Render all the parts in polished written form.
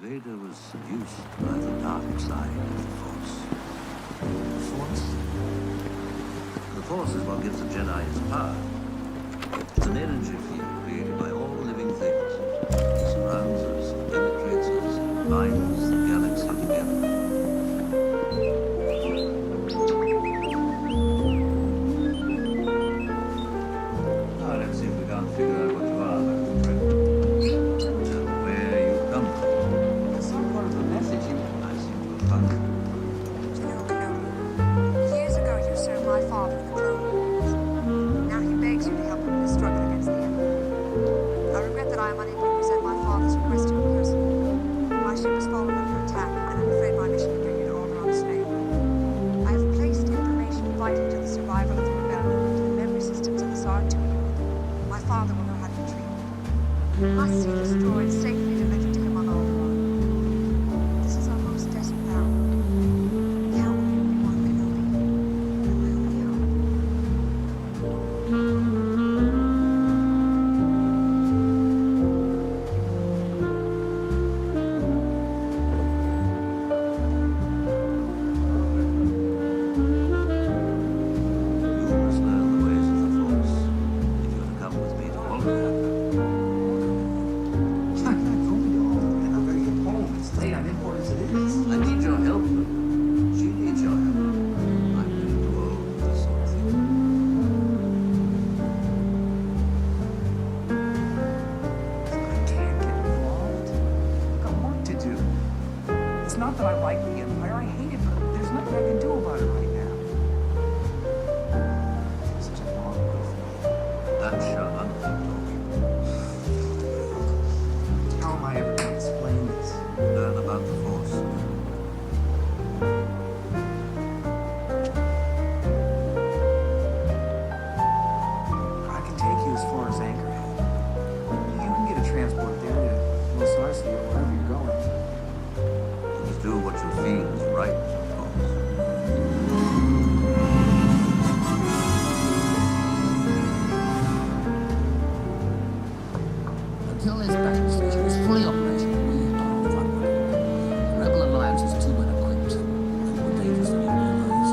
Vader was seduced by the dark side of the Force. The Force? The Force is what gives the Jedi his power. It's an energy field created by all living things. It surrounds us, penetrates us, binds the galaxy together. Now let's see if we can't figure out what you are, my friend. And where you come from. It's some part of the message you... I seem to have found it. General Kenobi, years ago you served my father in the Clone Wars. Now he begs you to help him in his struggle against the Empire. I regret that I am unable to present my father's request to you in person. My ship has fallen under attack, and I'm afraid my mission to bring you to Alderon's name. I have placed information vital to the survival of the rebellion into the memory systems of the Sar-2 unit. My father will know how to retrieve it. You must see this droid safely delivered to him on Alderaan. This is our most desperate hour. Count on me, Obi-Wan Kenobi. You will be home. You must learn the ways of the Force. If you're to come with me to Alderaan. I'm not going to Alderaan. I'm going to get home. It's late. I'm in port as it is. I need your help. She needs your help. I'm getting too old for this sort of thing. I can't get involved. I've got work to do. It's not that I like the Empire. I hate it, but there's nothing I can do about it right now. It's such a long way for me. That's your uncle talking. How am I ever going to explain this? Learn about the Force. I can take you as far as Anchorhead. You can get a transport there to Los Arce or wherever you're going. Just do what you feel is right, of course. Until this battle station is fully operational, we are vulnerable. The Rebel Alliance is too well equipped and more dangerous than you realize.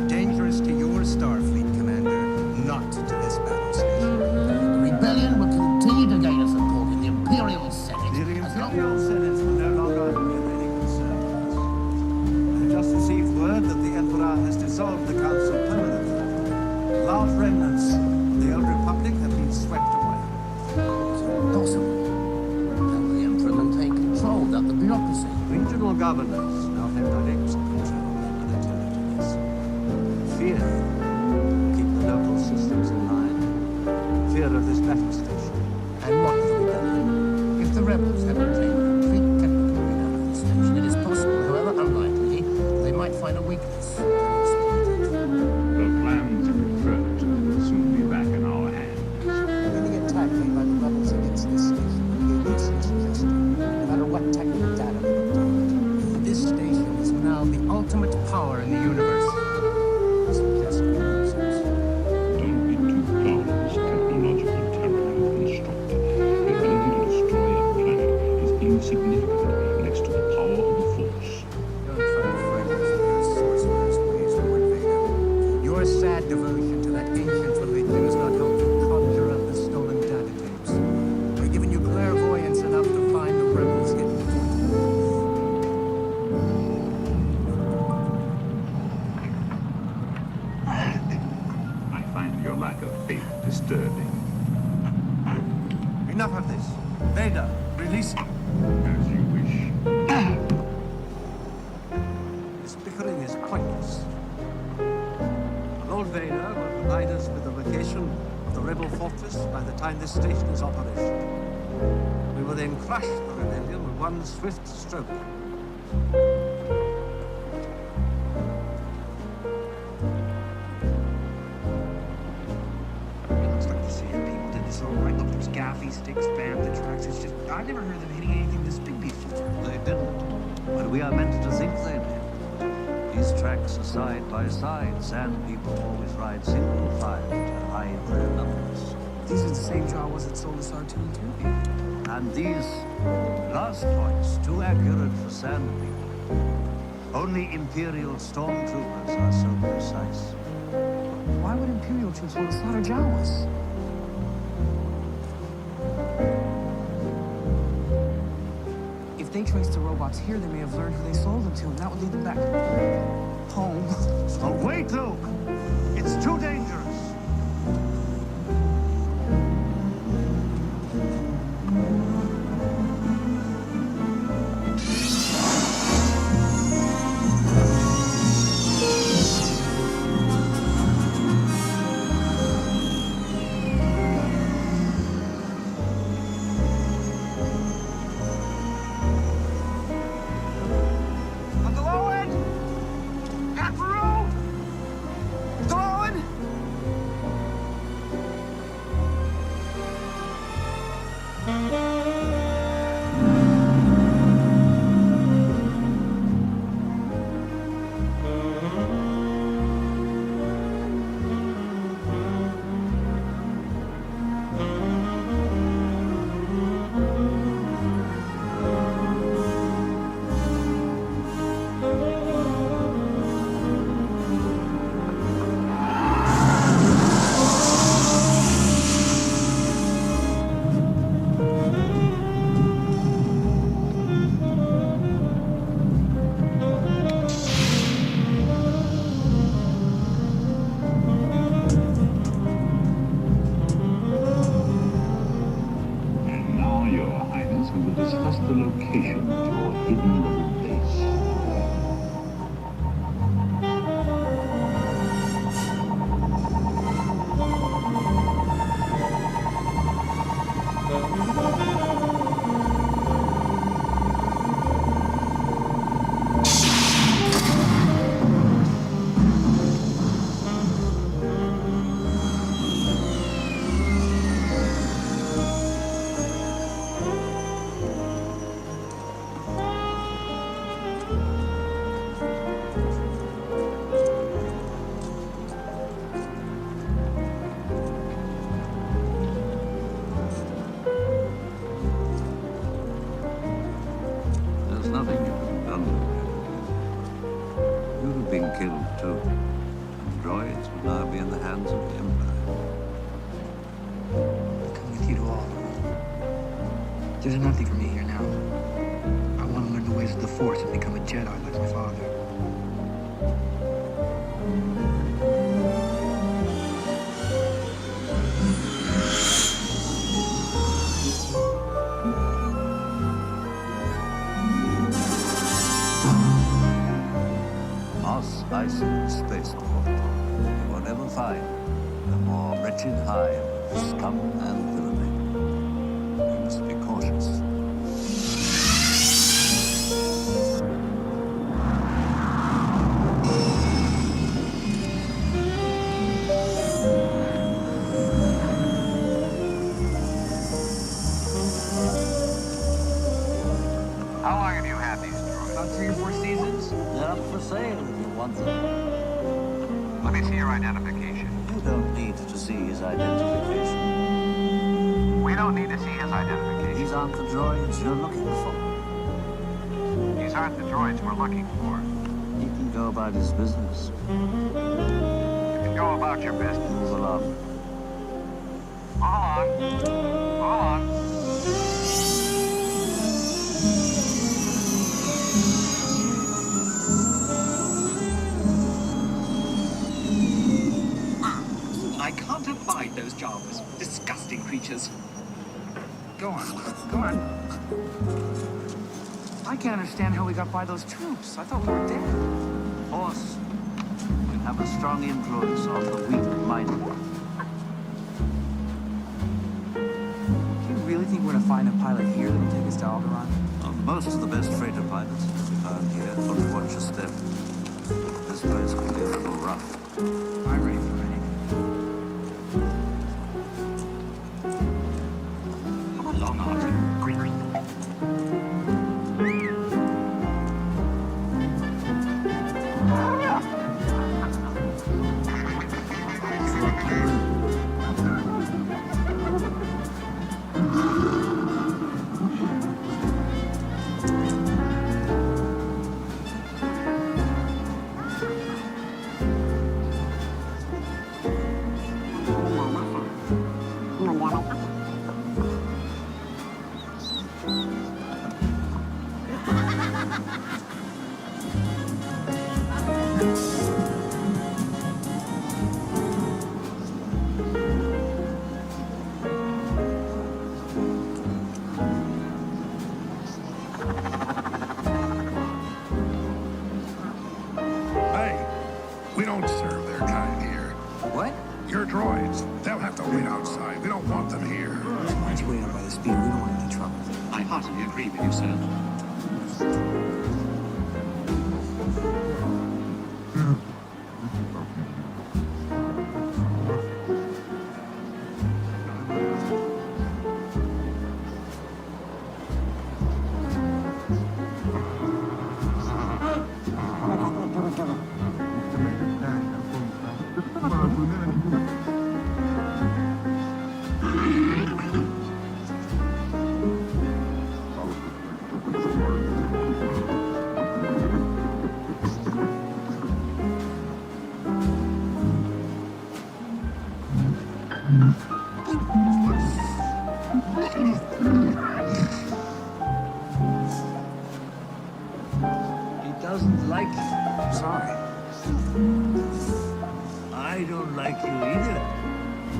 Dangerous to your Starfleet, Commander, not to this battle station. The rebellion will continue to gain support in the Imperial Senate. The as long Imperial Senate will no longer be of any concern to us. I have just received word that the Emperor has dissolved the Council permanently. Large remnants of the old Republic have been swept away. It's impossible. How will the Emperor maintain control without the bureaucracy? Regional governors now have direct control over the territories. Fear will keep the local systems in line. Fear of this battle station. And what of the rebellion? If the rebels have obtained complete technical readout of the station, it is possible, however unlikely, they might find a weakness and exploit it. The plans you refer to will soon be back in our hands. Any attack made by the rebels against this station would be a useless gesture, no matter what technical data they obtained. This station is now the ultimate power in the universe. Suggest nonsense. Don't be too proud of this technological terror you've constructed. The ability to destroy a planet is insignificant next to the power of the Force. Don't try to frighten us with your sorcerer's ways, Lord Vader. Your sad devotion to that ancient religion has not helped you conjure up the stolen data tapes. We've given you clairvoyance enough to find the rebels hidden. I find your lack of faith disturbing. Enough of this. Vader, release him. As you wish. This bickering is pointless. Lord Vader will provide us with the location of the rebel fortress by the time this station is operational. We will then crush the rebellion with one swift stroke. It looks like the Sand people did this all right. Look, there's gaffy sticks, bantha tracks. It's just, I've never heard them hitting anything this big before. They didn't. But we are meant to think they did. These tracks are side by side. Sand people always ride single file to hide their numbers. These are the same Jawas that sold us R2-2. And these last points, too accurate for sand people. Only Imperial stormtroopers are so precise. Why would Imperial troops want to slaughter Jawas? If they traced the robots here, they may have learned who they sold them to, and that would lead them back home. Oh, wait, Luke! It's too dangerous! Uncle Owen! Pepperoo! Uncle Owen! And now, Your Highness, we will discuss the location of your hidden rebel base. There's nothing you could have done with it. You'd have been killed too. And droids would now be in the hands of the Empire. I'll come with you to all. There's nothing for me here now. I want to learn the ways of the Force and become a Jedi like my father. Moss Iceland spaceport. You will never find a more wretched hive of scum and villainy. You must be cautious. How long have you had these droids? About 3 or 4 seasons? They're up for sale if you want them. Let me see your identification. You don't need to see his identification. We don't need to see his identification. These aren't the droids you're looking for. These aren't the droids we're looking for. He can go about his business. You can go about your business. Move along. Hold on. Hold on. I can't abide those Jawas. Disgusting creatures. Go on. Go on. I can't understand how we got by those troops. I thought we were dead. Force can have a strong influence on the weak-minded. Do you really think we're gonna find a pilot here that'll take us to Alderaan? Most of the best freighter pilots can be found here. Only watch your step. This place can be a little rough. I'm ready for anything. Come along, Artie. Green. They're droids. They'll have to wait outside. We don't want them here. Why don't you wait out by the speeder? We don't want any trouble. I heartily agree with you, sir. He doesn't like you. Sorry. I don't like you either.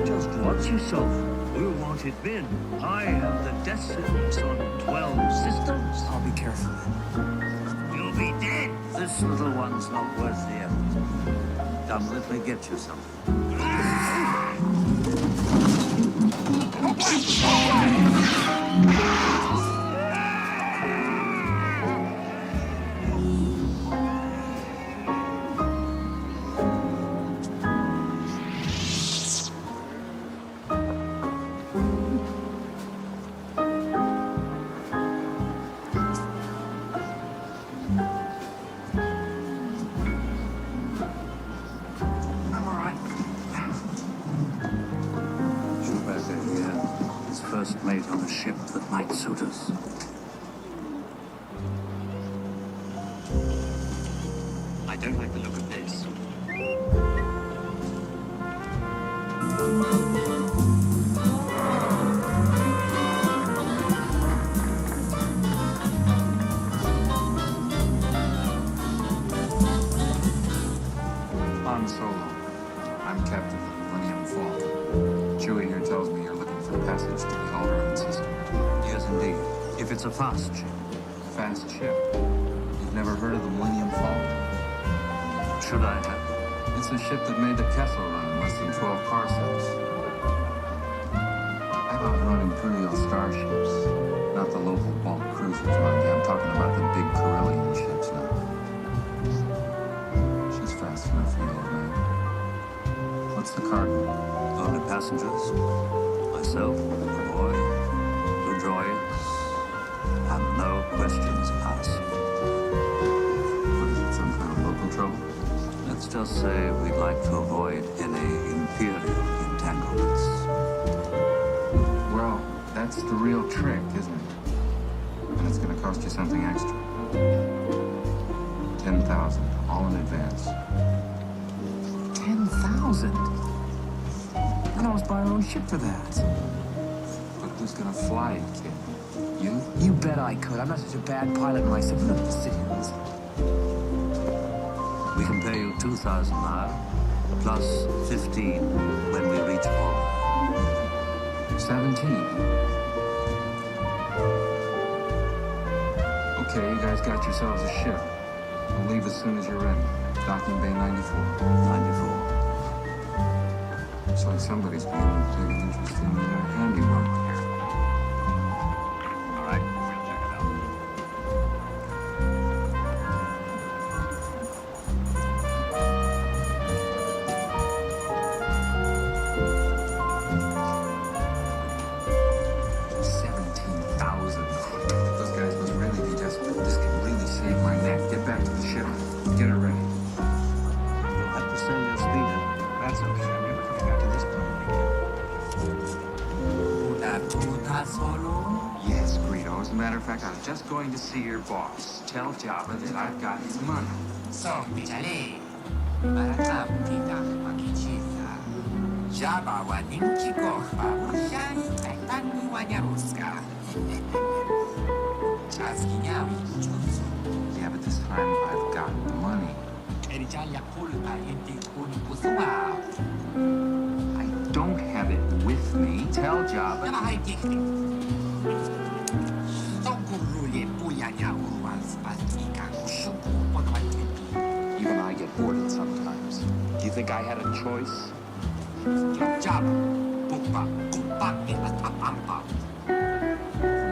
Just watch yourself. We won't it been. I have the death sentence on 12 systems. I'll be careful. You'll be dead. This little one's not worth the effort. Come, let me get you something. I'm all right. Chewbacca here is first mate on a ship that might suit us. I don't like the look of this. Han Solo. I'm Captain of the Millennium Falcon. Chewie here tells me you're looking for passage to the Alderaan system. Yes, indeed. If it's a fast ship. Fast ship. You've never heard of the Millennium Falcon? Should I have? It's a ship that made the Kessel run in less than 12 parsecs. I've outrun Imperial starships, not the local bulk cruisers, mind you. I'm talking about the big Corellian ships now. She's fast enough for you, old man. What's the cargo? Only passengers. Myself, the boy, two droids, and no questions asked. What is it, some kind of local trouble? Let's just say we'd like to avoid any Imperial entanglements. Well, that's the real trick, isn't it? And it's gonna cost you something extra. 10,000, all in advance. 10,000? I can almost buy our own ship for that. But who's gonna fly it, kid? You? You bet I could. I'm not such a bad pilot myself. Look at the decisions. We can pay you 2,000 now, plus 15 when we reach Alderaan. 17. Okay, you guys got yourselves a ship. We'll leave as soon as you're ready. Docking Bay 94. 94. Looks like somebody's beginning to take an interest in handiwork here. All right, we'll check it out. Those guys must really be desperate. This could really save my neck. Get back to the ship. Get her ready. You'll have to send your speeder. That's okay. I'm never coming back to this planet again. Yes, Greedo. As a matter of fact, I was just going to see your boss. Tell Jabba that I've got his money. 성비자리 마라카프티다 마키치사 자바와 닝키고 바부샤이 알탄니와냐루스카 자스키냐위 주소 Yeah, but this time I've got the money. 에리자리아 폴파이엔티 코니쿠스와 I don't have it with me. Tell Jabba. 나마하이티크티 성구루예 뿌야냐 우루완스파티카 쿠슈쿠 포도마이테피 Even I get bored sometimes. Do you think I had a choice? Java, Pukpa, Kumpa, Ampa.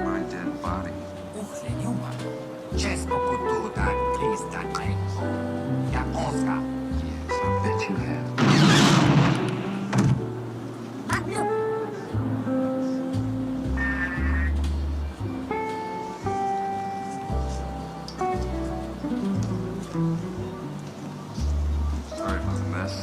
My dead body. Uchleniuma. Česko kultura, please, that way. Ya Oscar. Yes, I bet you have. Sorry about the mess.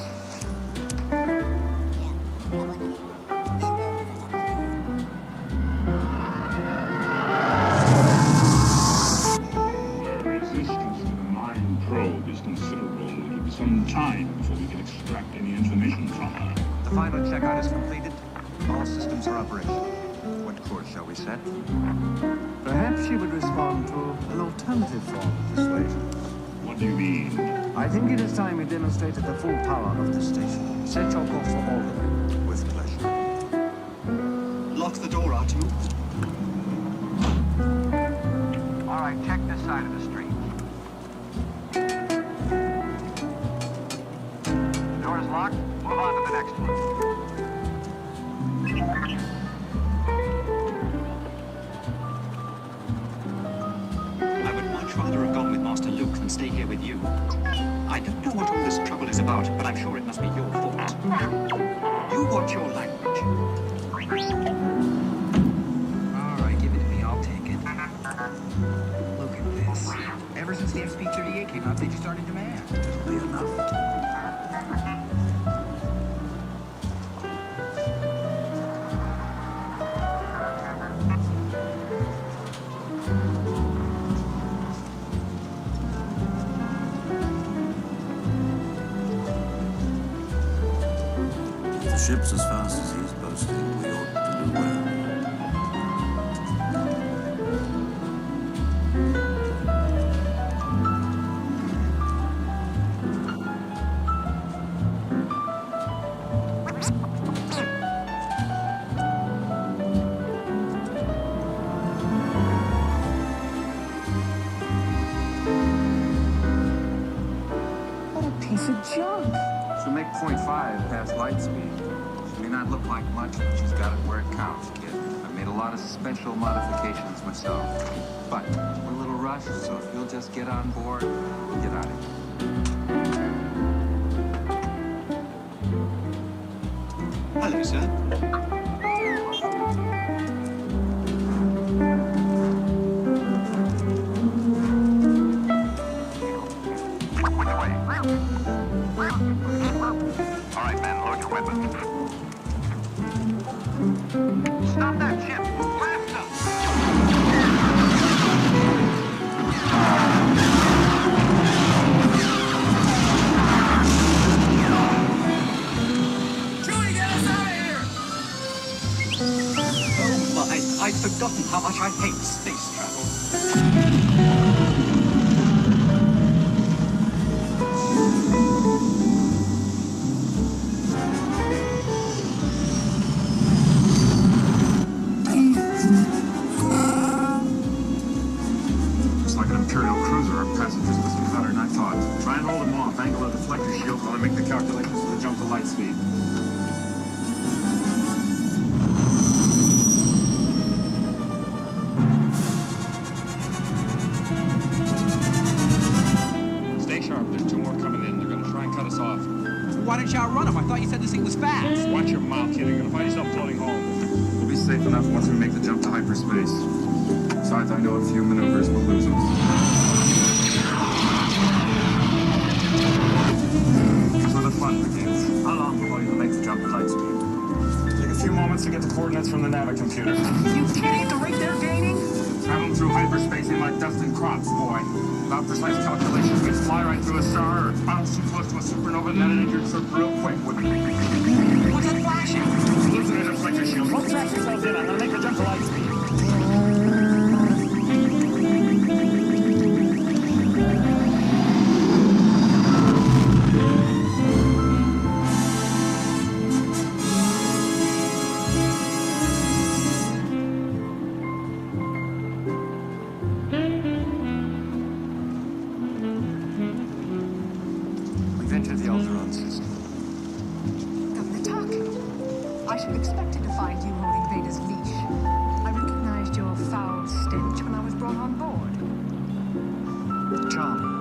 Resistance to the mind probe is considerable. It'll be some time before we can extract any information from her. The final checkout is completed. All systems are operational. What course shall we set? Perhaps she would respond to an alternative form of persuasion. What do you mean? I think it is time we demonstrated the full power of this station. Set your course for Albany. With pleasure. Lock the door, Archie. All right, check this side of the street. The door is locked. Move on to the next one. I would much rather have gone with Master Luke than stay here with you. I don't know what all this trouble is about, but I'm sure it must be your fault. You watch your language. All right, give it to me. I'll take it. Look at this. Ever since the SP-38 came out, they just aren't in demand. It'll be enough. If the ship's as fast as he's boasting, we ought to do well. What a piece of junk. She'll make 0.5 past light speed. She may not look like much, but she's got it where it counts, kid. I've made a lot of special modifications myself. But we're a little rushed, so if you'll just get on board, we'll get out of here. Hello, sir. All right, men, load your weapons. Stop that ship! Blast them! Chewie, get us out of here! Oh my, I'd forgotten how much I hate space travel. Looks like an Imperial cruiser. Our passengers must be hotter than I thought. Try and hold them off. Angle the deflector shield while I make the calculations for the jump to light speed. Stay sharp. There's two more coming in. They're going to try and cut us off. Why didn't you outrun him? I thought you said this thing was fast. Watch your mouth, kid. You're gonna find yourself floating home. We'll be safe enough once we make the jump to hyperspace. Besides, I know a few maneuvers will lose them. Here's where the fun begins. How long before you make the jump to light speed? Take a few moments to get the coordinates from the navicomputer. You kidding? The rate they're gaining? Traveling through hyperspace ain't like dust and crops, boy. Without precise calculations, we'd fly right through a star or bounce too close to a supernova and then an injured circle real quick, wouldn't we? What's that flashing? Losing a deflector shield. Don't track yourselves in. I'm gonna make the jump to light speed. We've entered the Alderaan system. Governor I should have expected to find you holding Vader's leash. I recognized your foul stench when I was brought on board. Charming.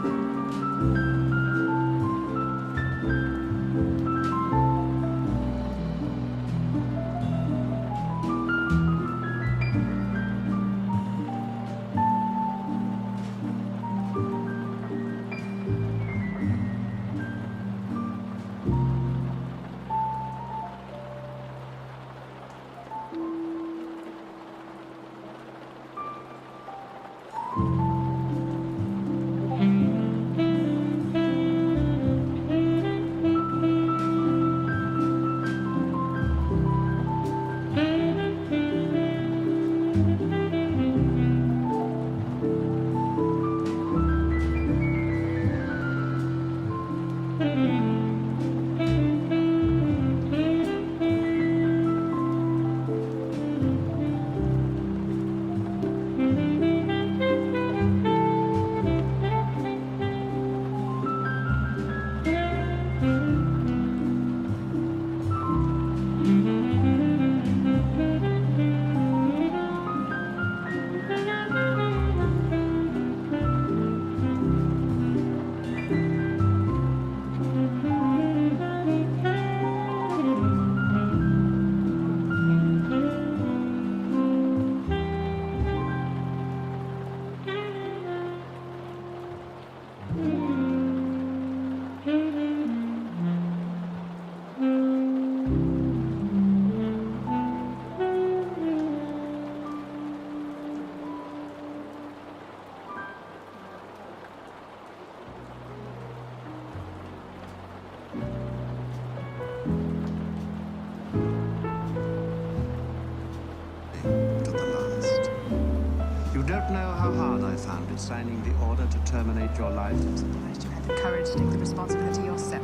To the last. You don't know how hard I found it signing the order to terminate your life. I'm surprised you had the courage to take the responsibility yourself.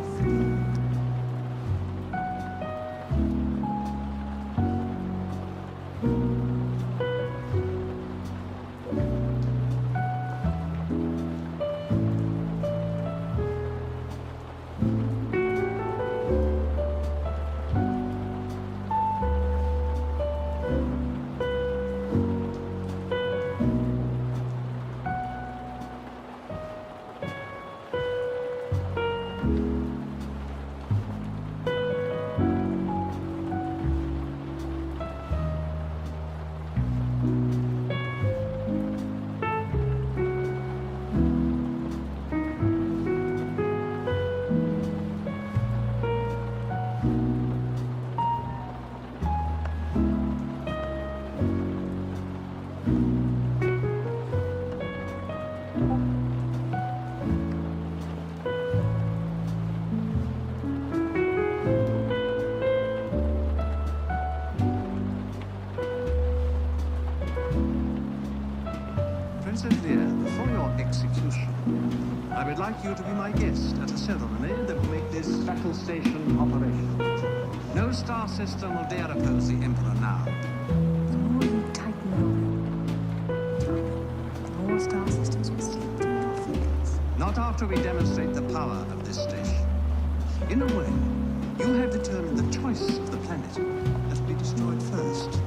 Princess Leia, before your execution, I would like you to be my guest at a ceremony that will make this battle station operational. No star system will dare oppose the Emperor now. The more you tighten the more star systems will slip through your fingers. Not after we demonstrate the power of this station. In a way, you have determined the choice of the planet that will be destroyed first.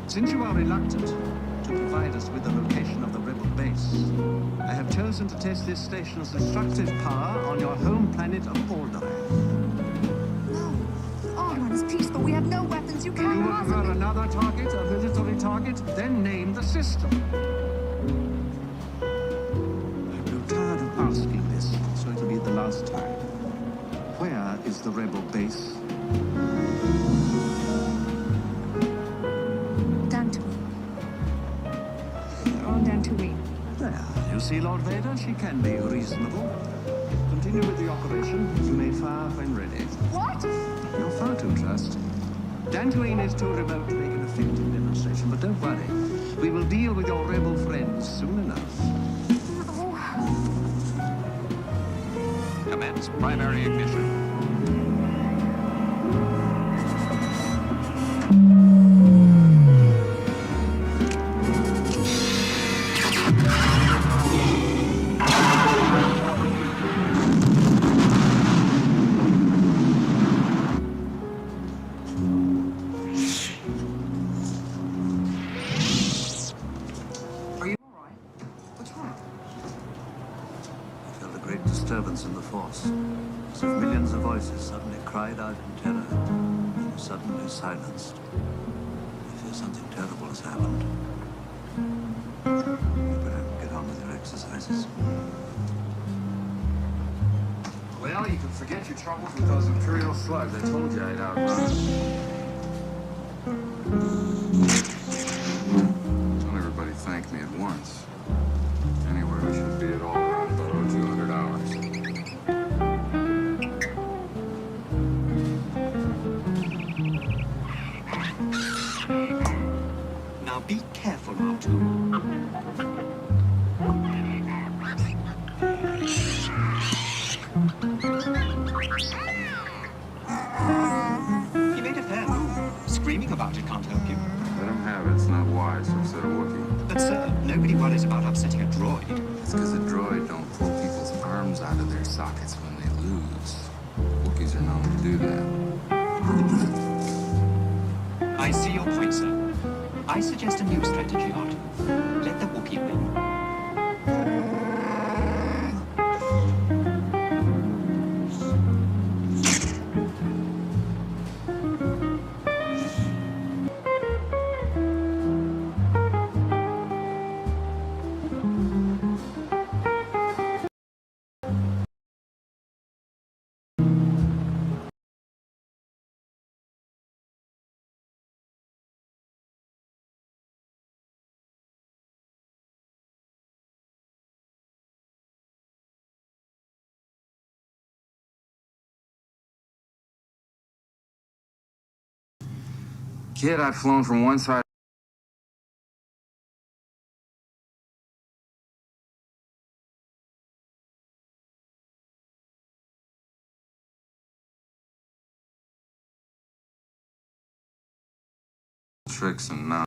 Since you are reluctant to provide us with the location of the rebel base, I have chosen to test this station's destructive power on your home planet of Alderaan. No, Alderaan is peaceful. We have no weapons. You can't You would possibly... prefer another target, a military target? Then name the system. I grew tired of asking this, so it'll be the last time. Where is the rebel base? There, you see, Lord Vader, she can be reasonable. Continue with the operation. You may fire when ready. What? You're far too trusting. Dantooine is too remote to make an effective demonstration, but don't worry. We will deal with your rebel friends soon enough. Commence primary ignition. disturbance in the Force, as if millions of voices suddenly cried out in terror and were suddenly silenced. I fear something terrible has happened. You better get on with your exercises. Well, you can forget your troubles with those Imperial slugs. I told you I'd outrun them. Don't everybody thank me at once. Anyway, we should be at all around about 200 hours. Now be careful, R2. He made a fair move. Screaming about it can't help you. Let him have it. It's not wise to upset a Wookiee. But, sir, nobody worries about upsetting a droid. It's because a droid don't pull people's arms out of their sockets when they lose. Wookiees are known to do that. I see your point, sir. I suggest a new strategy, R2. Let the Wookiee win. Kid, I've flown from one side tricks and now.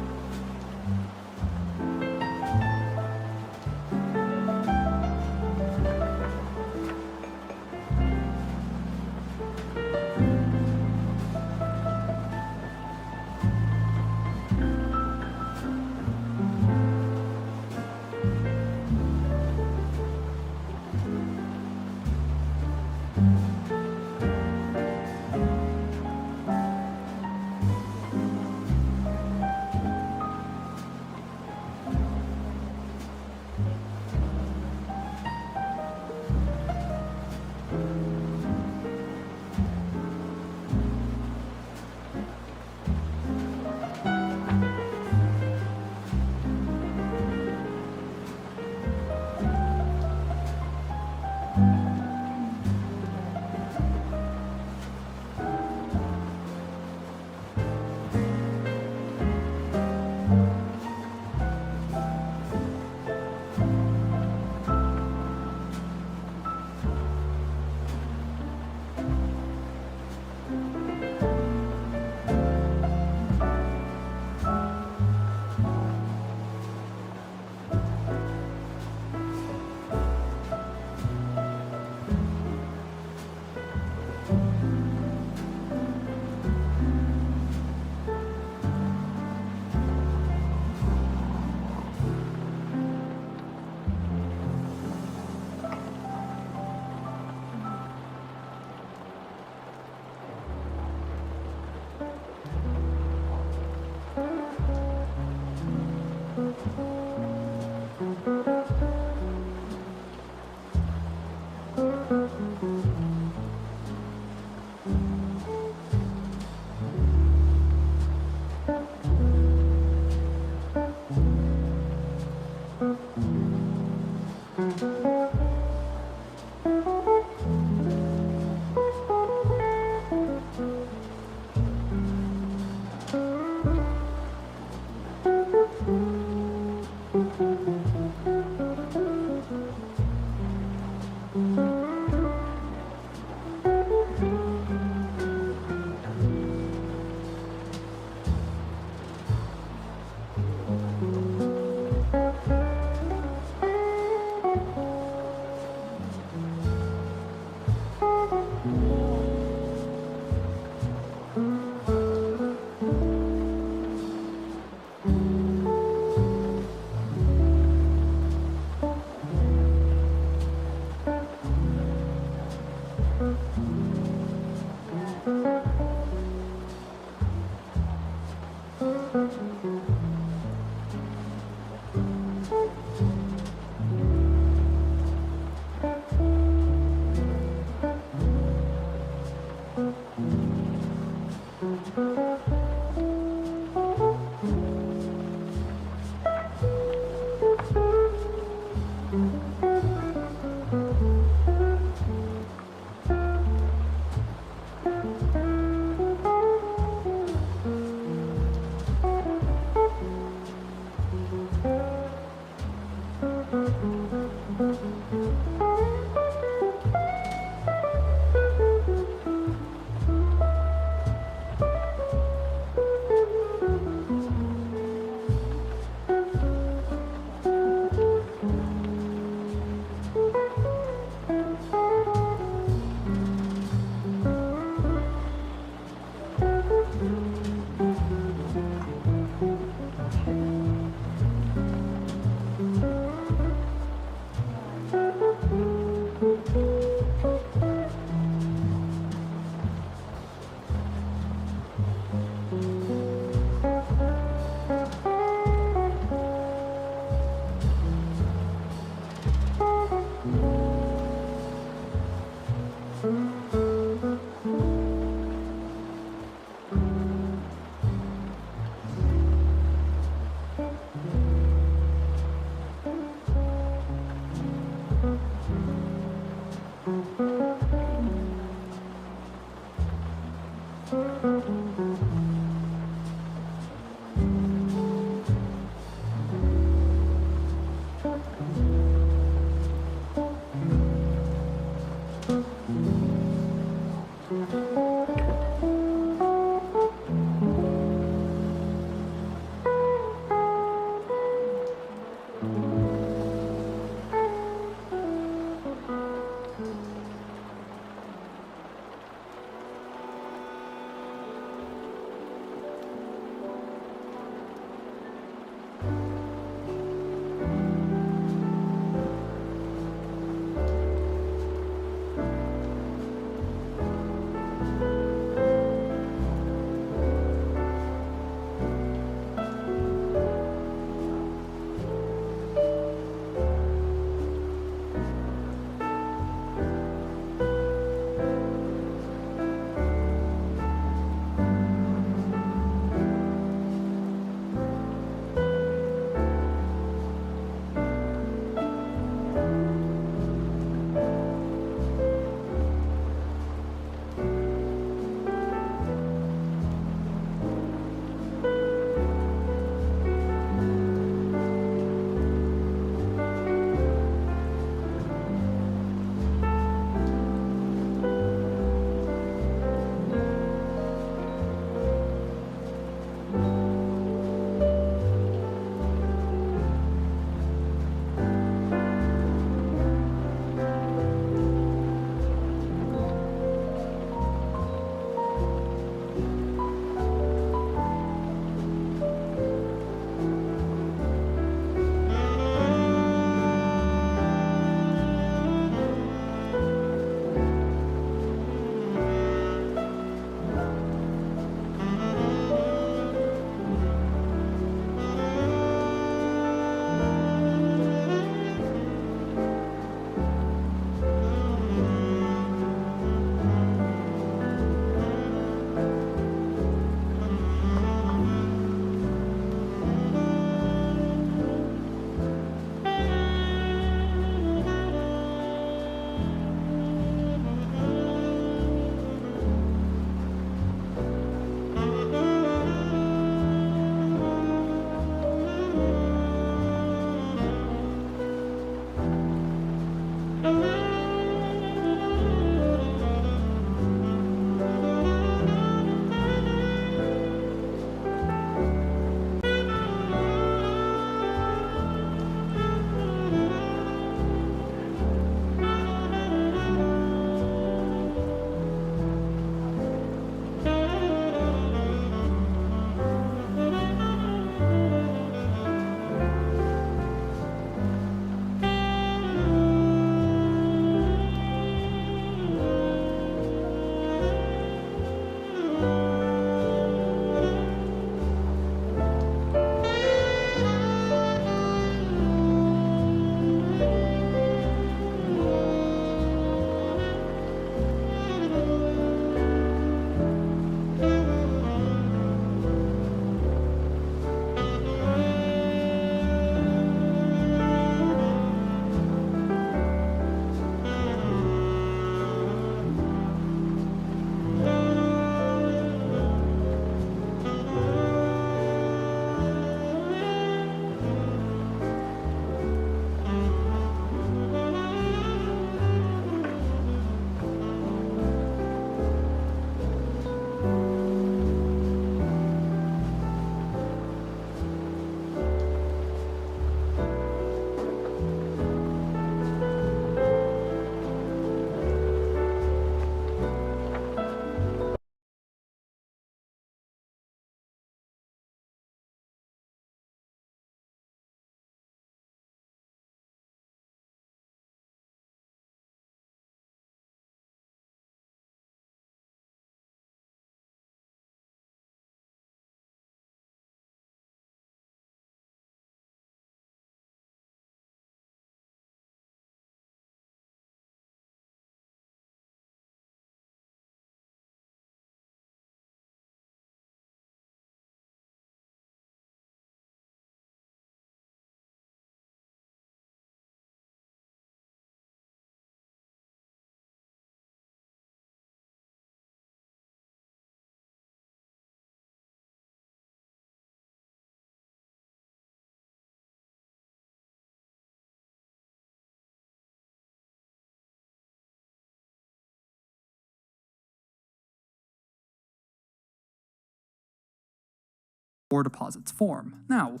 ore deposits form. Now,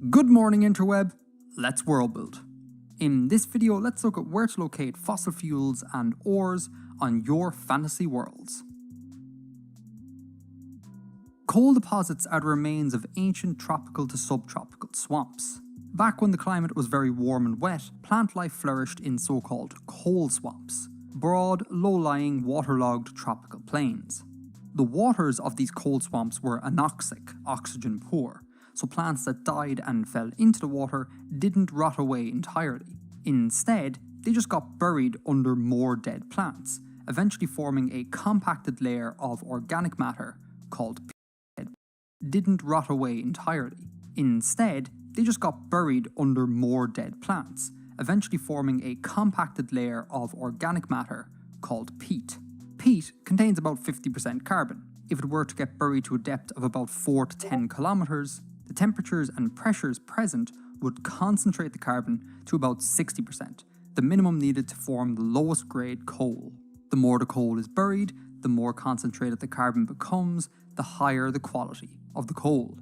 good morning interweb, let's world build. In this video, let's look at where to locate fossil fuels and ores on your fantasy worlds. Coal deposits are the remains of ancient tropical to subtropical swamps. Back when the climate was very warm and wet, plant life flourished in so-called coal swamps, broad, low-lying, waterlogged tropical plains. The waters of these coal swamps were anoxic, oxygen poor, so plants that died and fell into the water didn't rot away entirely. Instead, they just got buried under more dead plants, eventually forming a compacted layer of organic matter called peat. Didn't rot away entirely. Instead, they just got buried under more dead plants, eventually forming a compacted layer of organic matter called peat. Peat contains about 50% carbon. If it were to get buried to a depth of about 4 to 10 kilometers, the temperatures and pressures present would concentrate the carbon to about 60%, the minimum needed to form the lowest grade coal. The more the coal is buried, the more concentrated the carbon becomes, the higher the quality of the coal.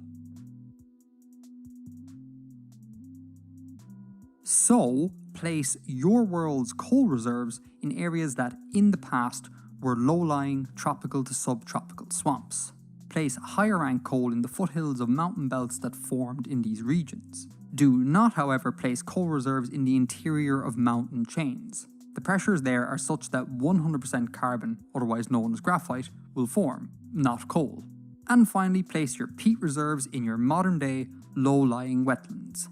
So, place your world's coal reserves in areas that in the past were low-lying tropical to subtropical swamps. Place higher rank coal in the foothills of mountain belts that formed in these regions. Do not, however, place coal reserves in the interior of mountain chains. The pressures there are such that 100% carbon, otherwise known as graphite, will form, not coal. And finally, place your peat reserves in your modern-day low-lying wetlands.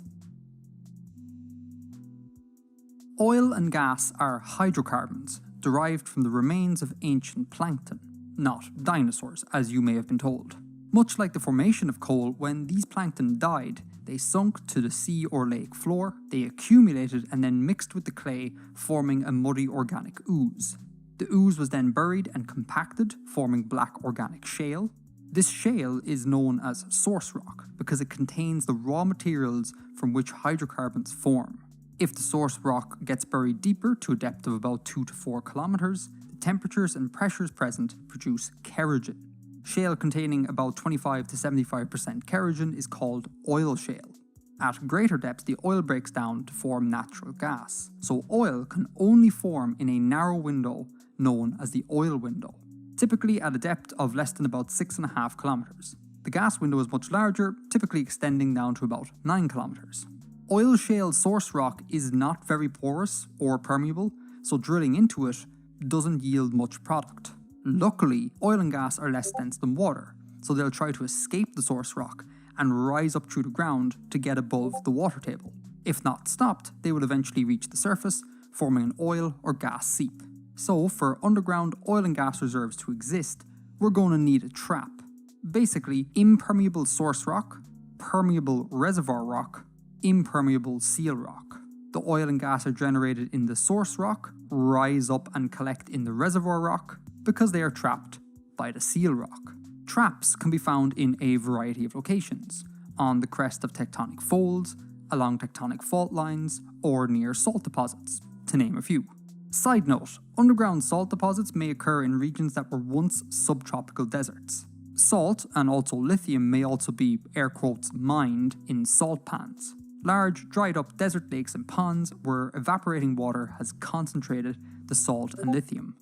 Oil and gas are hydrocarbons derived from the remains of ancient plankton, not dinosaurs, as you may have been told. Much like the formation of coal, when these plankton died, they sunk to the sea or lake floor, they accumulated and then mixed with the clay, forming a muddy organic ooze. The ooze was then buried and compacted, forming black organic shale. This shale is known as source rock because it contains the raw materials from which hydrocarbons form. If the source rock gets buried deeper to a depth of about 2 to 4 kilometers, the temperatures and pressures present produce kerogen. Shale containing about 25 to 75% kerogen is called oil shale. At greater depths, the oil breaks down to form natural gas, so oil can only form in a narrow window known as the oil window, typically at a depth of less than about 6.5 kilometers. The gas window is much larger, typically extending down to about 9 kilometers. Oil shale source rock is not very porous or permeable, so drilling into it doesn't yield much product. Luckily, oil and gas are less dense than water, so they'll try to escape the source rock and rise up through the ground to get above the water table. If not stopped, they will eventually reach the surface, forming an oil or gas seep. So for underground oil and gas reserves to exist, we're going to need a trap. Basically, impermeable source rock, permeable reservoir rock, impermeable seal rock. The oil and gas are generated in the source rock, rise up and collect in the reservoir rock because they are trapped by the seal rock. Traps can be found in a variety of locations, on the crest of tectonic folds, along tectonic fault lines, or near salt deposits, to name a few. Side note, underground salt deposits may occur in regions that were once subtropical deserts. Salt, and also lithium, may also be, air quotes, mined in salt pans. Large, dried up desert lakes and ponds where evaporating water has concentrated the salt and lithium.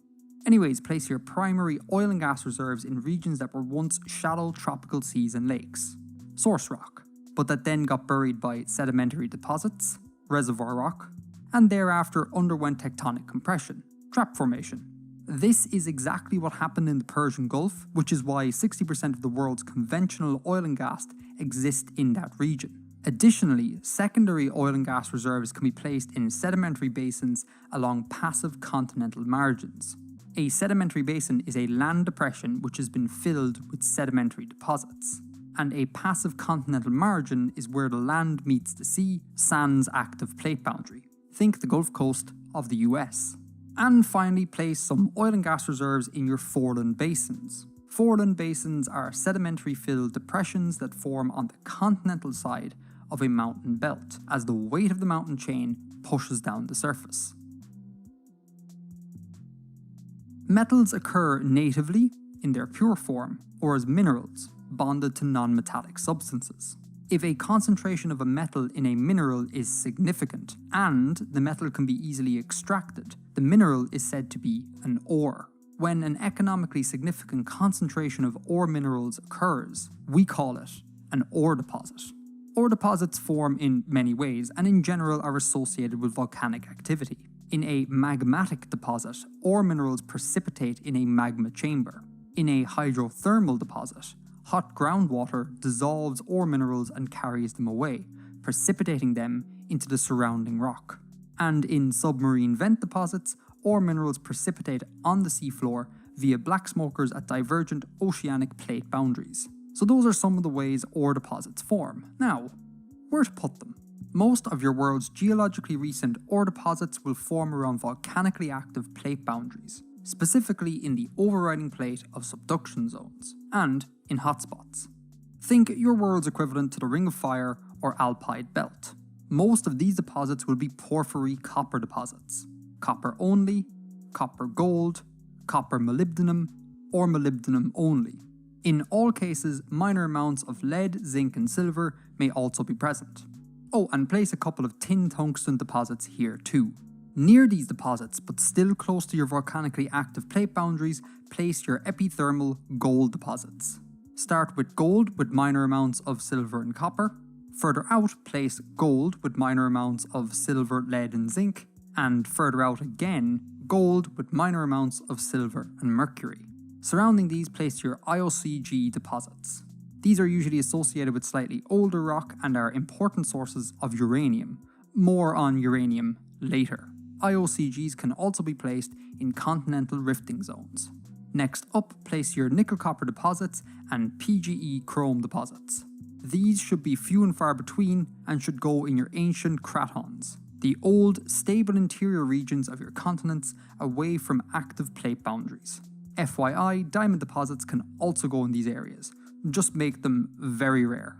Anyways, place your primary oil and gas reserves in regions that were once shallow tropical seas and lakes. Source rock, but that then got buried by sedimentary deposits, reservoir rock, and thereafter underwent tectonic compression, trap formation. This is exactly what happened in the Persian Gulf, which is why 60% of the world's conventional oil and gas exist in that region. Additionally, secondary oil and gas reserves can be placed in sedimentary basins along passive continental margins. A sedimentary basin is a land depression which has been filled with sedimentary deposits, and a passive continental margin is where the land meets the sea, sans active plate boundary. Think the Gulf Coast of the US. And finally, place some oil and gas reserves in your foreland basins. Foreland basins are sedimentary filled depressions that form on the continental side of a mountain belt, as the weight of the mountain chain pushes down the surface. Metals occur natively, in their pure form, or as minerals, bonded to non-metallic substances. If a concentration of a metal in a mineral is significant and the metal can be easily extracted, the mineral is said to be an ore. When an economically significant concentration of ore minerals occurs, we call it an ore deposit. Ore deposits form in many ways and in general are associated with volcanic activity. In a magmatic deposit, ore minerals precipitate in a magma chamber. In a hydrothermal deposit, hot groundwater dissolves ore minerals and carries them away, precipitating them into the surrounding rock. And in submarine vent deposits, ore minerals precipitate on the seafloor via black smokers at divergent oceanic plate boundaries. So those are some of the ways ore deposits form. Now, where to put them? Most of your world's geologically recent ore deposits will form around volcanically active plate boundaries, specifically in the overriding plate of subduction zones, and in hotspots. Think your world's equivalent to the Ring of Fire or Alpide Belt. Most of these deposits will be porphyry copper deposits. Copper only, copper gold, copper molybdenum, or molybdenum only. In all cases, minor amounts of lead, zinc and silver may also be present. Oh, and place a couple of tin tungsten deposits here too. Near these deposits, but still close to your volcanically active plate boundaries, place your epithermal gold deposits. Start with gold with minor amounts of silver and copper. Further out, place gold with minor amounts of silver, lead and zinc. And further out again, gold with minor amounts of silver and mercury. Surrounding these, place your IOCG deposits. These are usually associated with slightly older rock and are important sources of uranium. More on uranium later. IOCGs can also be placed in continental rifting zones. Next up, place your nickel-copper deposits and PGE chrome deposits. These should be few and far between and should go in your ancient cratons, the old, stable interior regions of your continents away from active plate boundaries. FYI, diamond deposits can also go in these areas. Just make them very rare.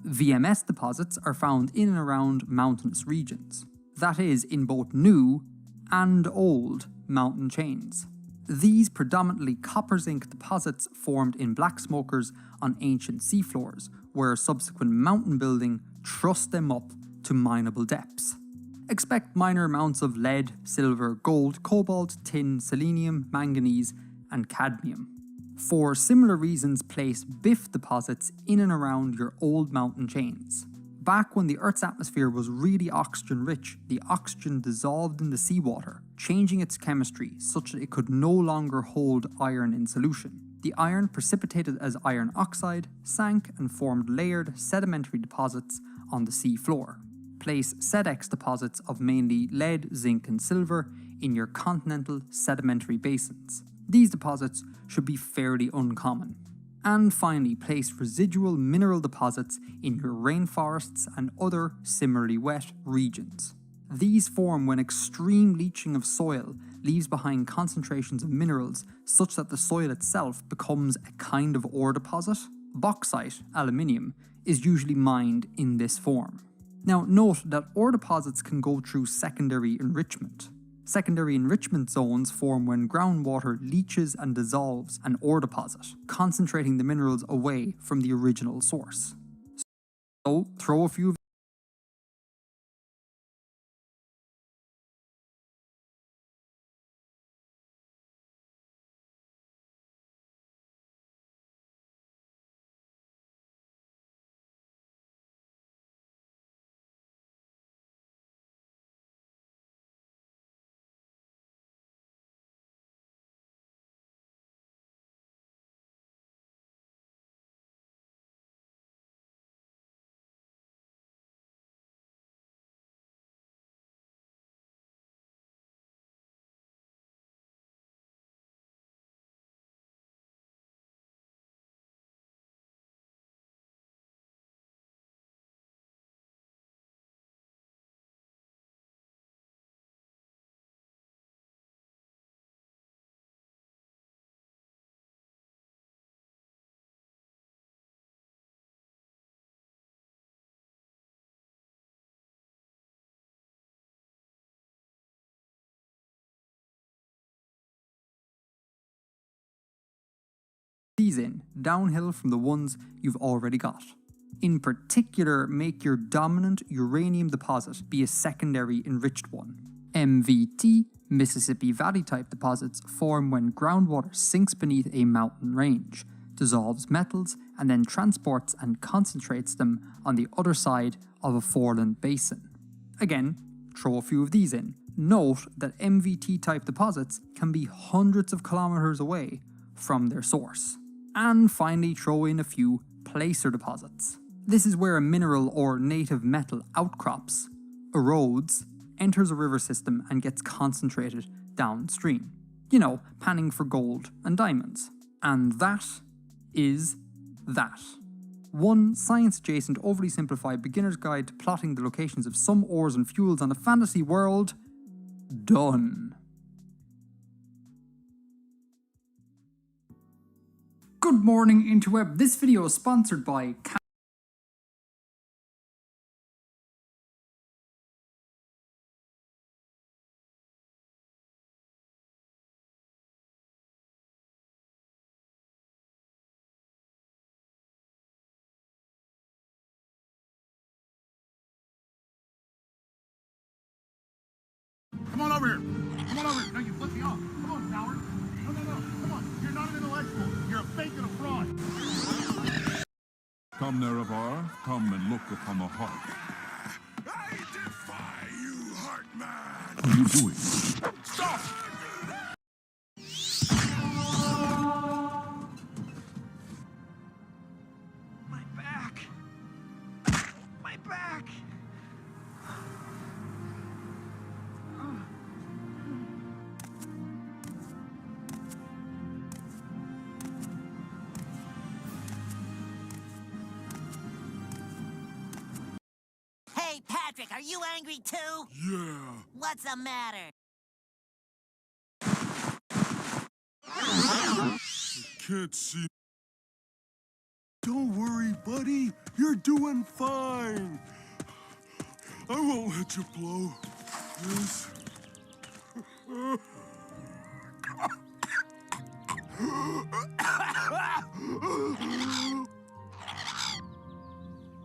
VMS deposits are found in and around mountainous regions. That is, in both new and old mountain chains. These predominantly copper-zinc deposits formed in black smokers on ancient seafloors, where subsequent mountain building thrust them up to mineable depths. Expect minor amounts of lead, silver, gold, cobalt, tin, selenium, manganese, and cadmium. For similar reasons, place BIF deposits in and around your old mountain chains. Back when the Earth's atmosphere was really oxygen rich, the oxygen dissolved in the seawater, changing its chemistry such that it could no longer hold iron in solution. The iron, precipitated as iron oxide, sank and formed layered sedimentary deposits on the sea floor. Place SEDEX deposits of mainly lead, zinc and silver in your continental sedimentary basins. These deposits should be fairly uncommon. And finally, place residual mineral deposits in your rainforests and other similarly wet regions. These form when extreme leaching of soil leaves behind concentrations of minerals such that the soil itself becomes a kind of ore deposit. Bauxite, aluminium, is usually mined in this form. Now note that ore deposits can go through secondary enrichment. Secondary enrichment zones form when groundwater leaches and dissolves an ore deposit, concentrating the minerals away from the original source. So throw a few these in downhill from the ones you've already got. In particular, make your dominant uranium deposit be a secondary enriched one. MVT, Mississippi Valley type deposits, form when groundwater sinks beneath a mountain range, dissolves metals, and then transports and concentrates them on the other side of a foreland basin. Again, throw a few of these in. Note that MVT type deposits can be hundreds of kilometers away from their source. And finally, throw in a few placer deposits. This is where a mineral or native metal outcrops, erodes, enters a river system and gets concentrated downstream. You know, panning for gold and diamonds. And that is that. One science-adjacent, overly simplified beginner's guide to plotting the locations of some ores and fuels on a fantasy world. Done. Good morning, interweb. This video is sponsored by Come on over here. Come on over here. No, you flip me off. Come on, coward. No. Come on. You're not an intellectual. You're a fake and a fraud. Come, Nerevar, come and look upon the heart. I defy you, Heartman. What are you doing? Stop! My back. My back. Hey, Patrick, are you angry too? Yeah. What's the matter? I can't see. Don't worry, buddy. You're doing fine. I won't let you blow. Yes.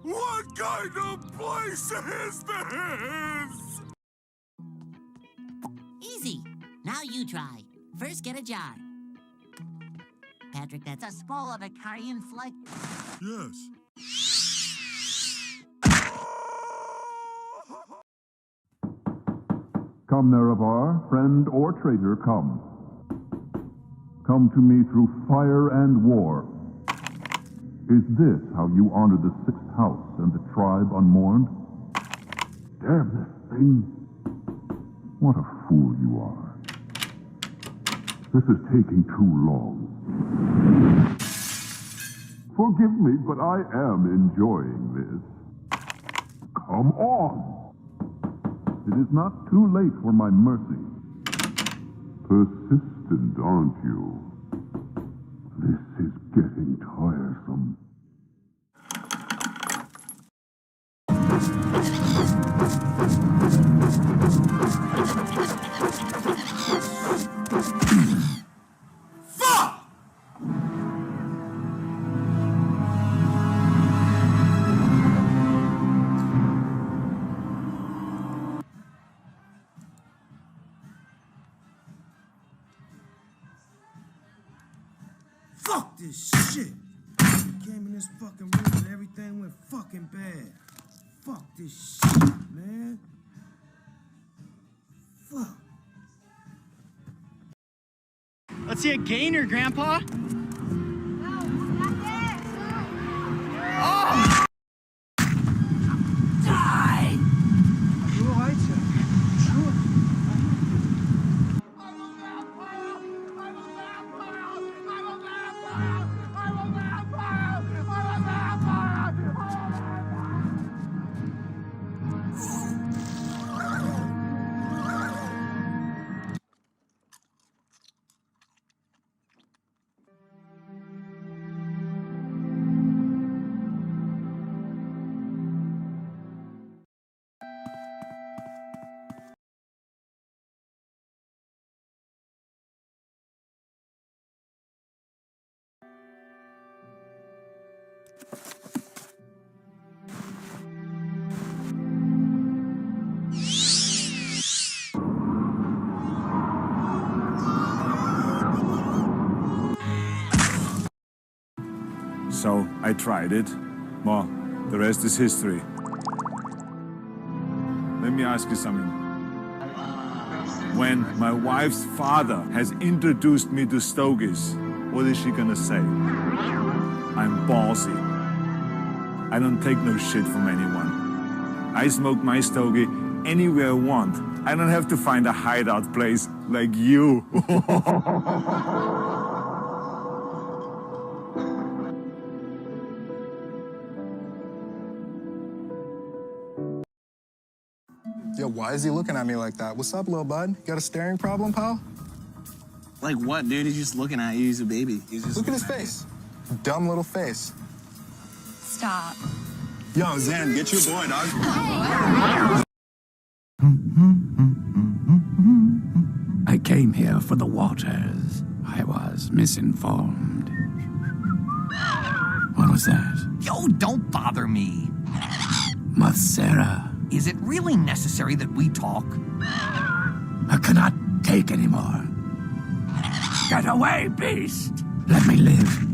What kind of place is this? Easy. Now you try. First, get a jar. Patrick, that's a small of a carrion flight. Yes. Come, Nerevar, friend or traitor, come. Come to me through fire and war. Is this how you honor the sixth house and the tribe unmourned? Damn this thing. What a fool you are. This is taking too long. Forgive me, but I am enjoying this. Come on. It is not too late for my mercy. Persistent, aren't you? This is getting tiresome. Fuck this shit! Came in this fucking room and everything went fucking bad. Fuck this shit, man. Fuck. Let's see a gainer, Grandpa. Oh! Die! You all right, sir? Sure. So I tried it. Well, the rest is history. Let me ask you something. When my wife's father has introduced me to stogies, what is she gonna say? I'm ballsy. I don't take no shit from anyone. I smoke my stogie anywhere I want. I don't have to find a hideout place like you. Yo, why is he looking at me like that? What's up, little bud? Got a staring problem, pal? Like what, dude? He's just looking at you. He's a baby. Look at his face. Dumb little face. Stop. Yo, Zan, get your boy, dog. I came here for the waters. I was misinformed. What was that? Yo, don't bother me. Mathsera. Is it really necessary that we talk? I cannot take anymore. Get away, beast! Let me live.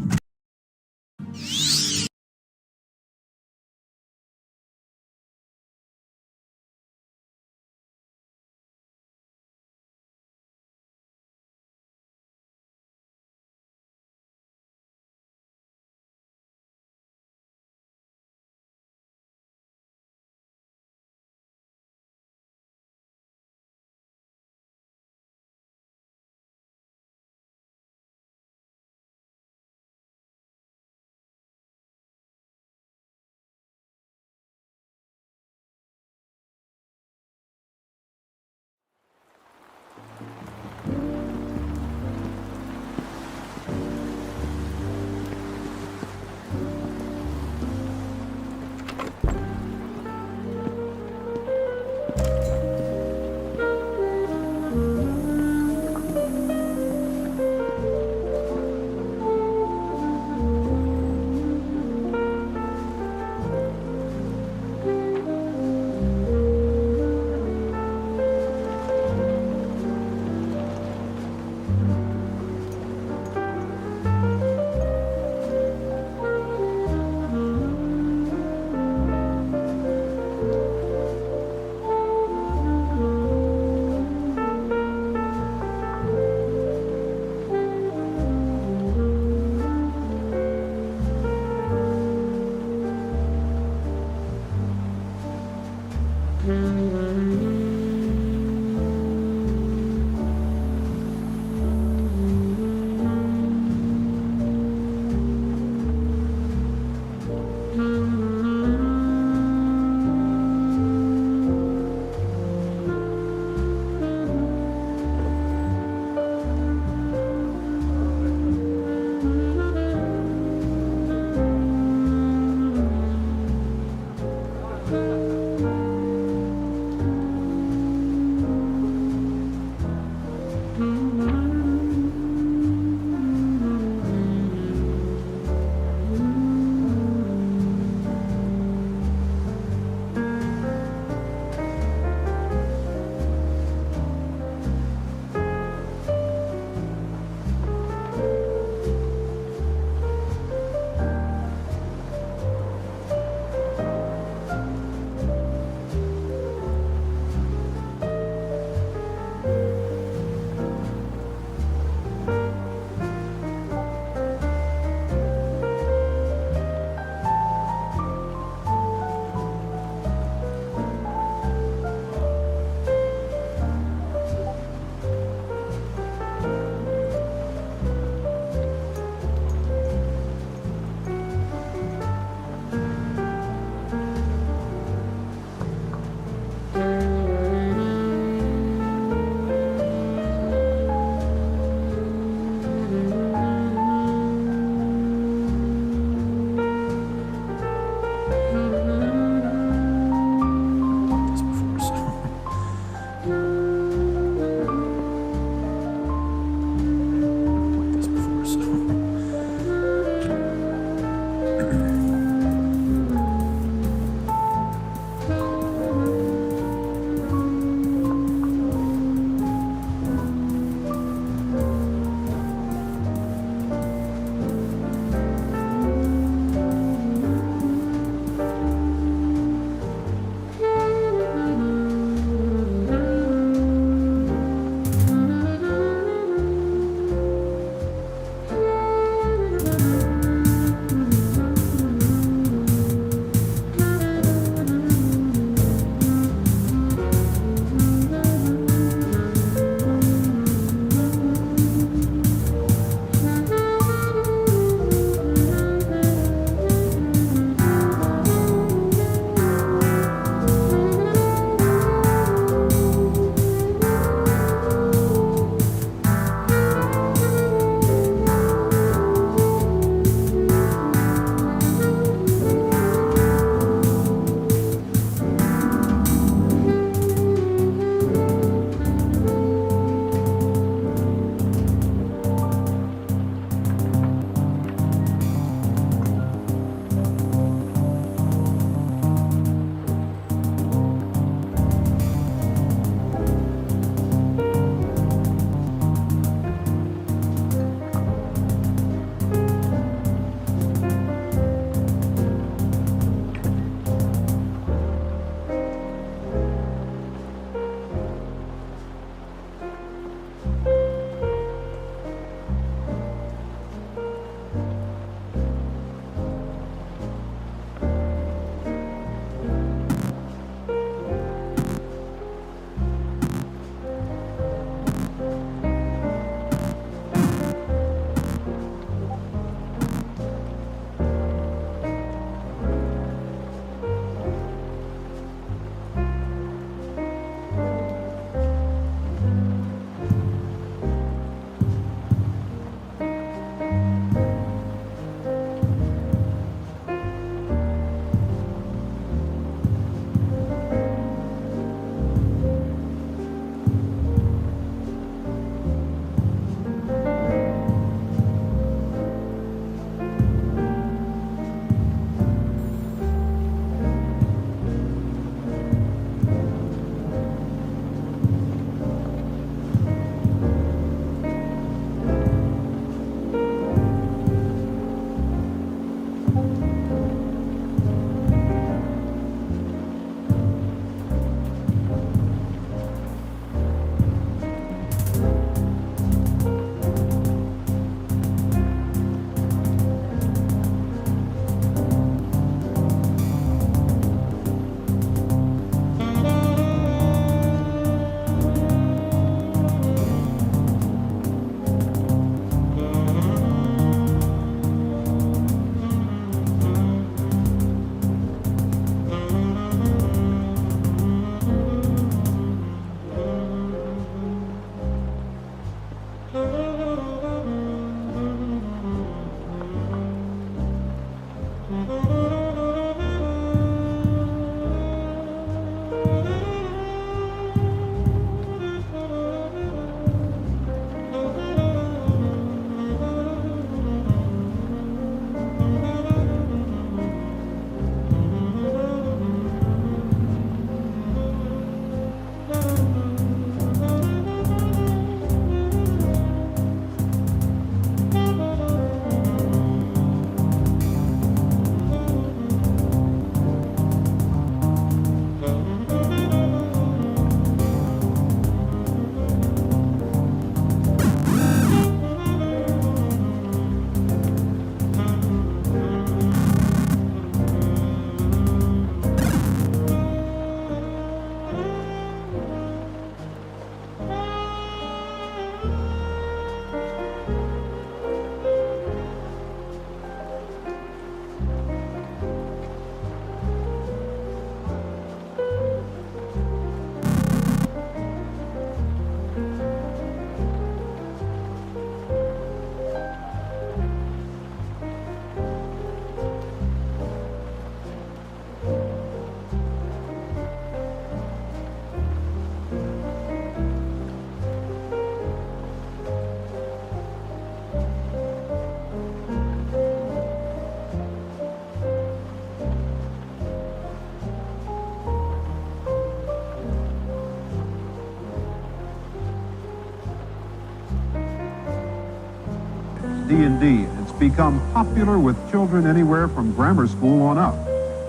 D&D. It's become popular with children anywhere from grammar school on up.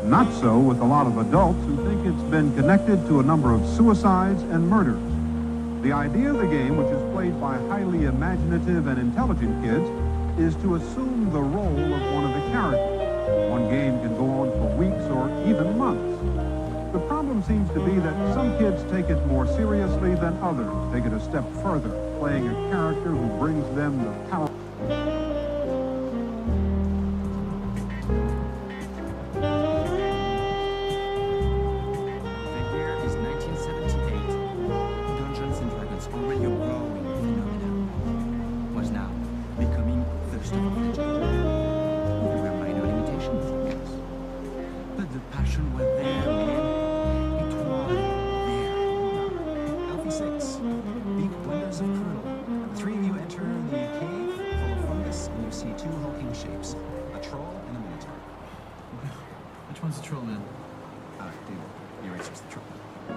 Not so with a lot of adults who think it's been connected to a number of suicides and murders. The idea of the game, which is played by highly imaginative and intelligent kids, is to assume the role of one of the characters. One game can go on for weeks or even months. The problem seems to be that some kids take it more seriously than others, take it a step further, playing a character who brings them the power. The year is 1978. Dungeons and Dragons, already a growing phenomenon, was now becoming thirst of legend. There were minor limitations, yes. But the passion was there, man. It was there. Alfie 6, Big Wonders of Colonel. The three of you enter the cave full of fungus, and you see two hulking shapes, a troll and a minotaur. Which one's the troll, man? Dude, the eraser's the troll. I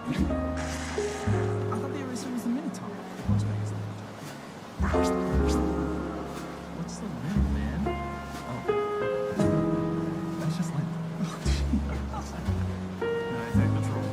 thought the eraser was the minotaur. Most big is the minotaur. What's the limb, man? Oh. That's just limb. No, I think the troll.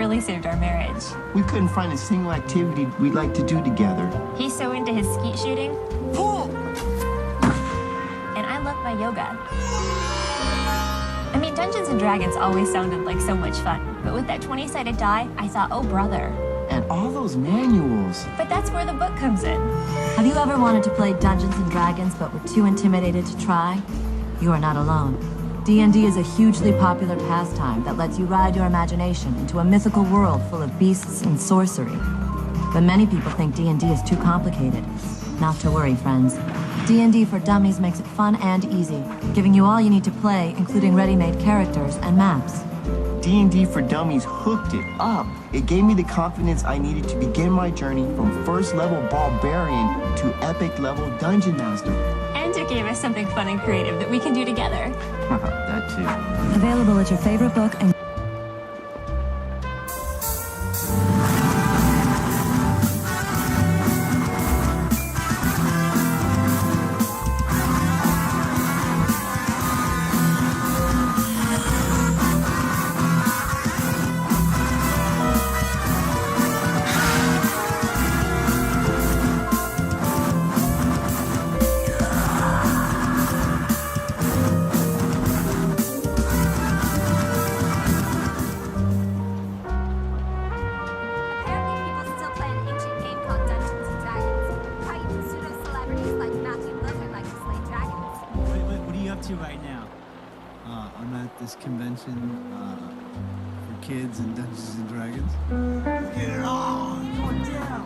really saved our marriage. We couldn't find a single activity we'd like to do together. He's so into his skeet shooting. And I love my yoga. I mean, Dungeons & Dragons always sounded like so much fun, but with that 20-sided die, I thought, oh brother. And all those manuals. But that's where the book comes in. Have you ever wanted to play Dungeons & Dragons but were too intimidated to try? You are not alone. D&D is a hugely popular pastime that lets you ride your imagination into a mythical world full of beasts and sorcery. But many people think D&D is too complicated. Not to worry, friends. D&D for Dummies makes it fun and easy, giving you all you need to play, including ready-made characters and maps. D&D for Dummies hooked it up. It gave me the confidence I needed to begin my journey from first-level barbarian to epic-level dungeon master. And it gave us something fun and creative that we can do together. That too. Available at your favorite book and this convention for kids and Dungeons and Dragons. Get it on! Going down!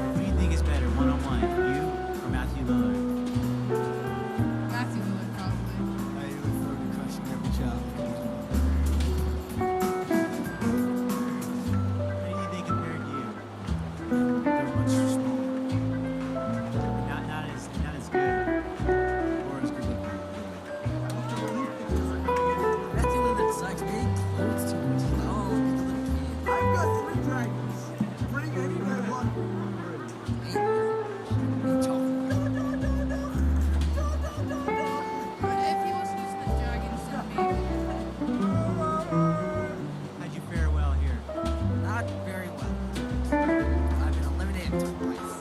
Who do you think is better, one-on-one, you or Matthew Lillard? Matthew Lillard, probably. You look forward to crushing every job. How do you think compared to you? They're much smaller. Not as good. Or as good looking. Matthew Lillard sucks, man. Clothes too much. Oh, look at the little kid. I've got 3 dragons. Bring any red one. How'd you fare well here? Not very well. I've been eliminated twice.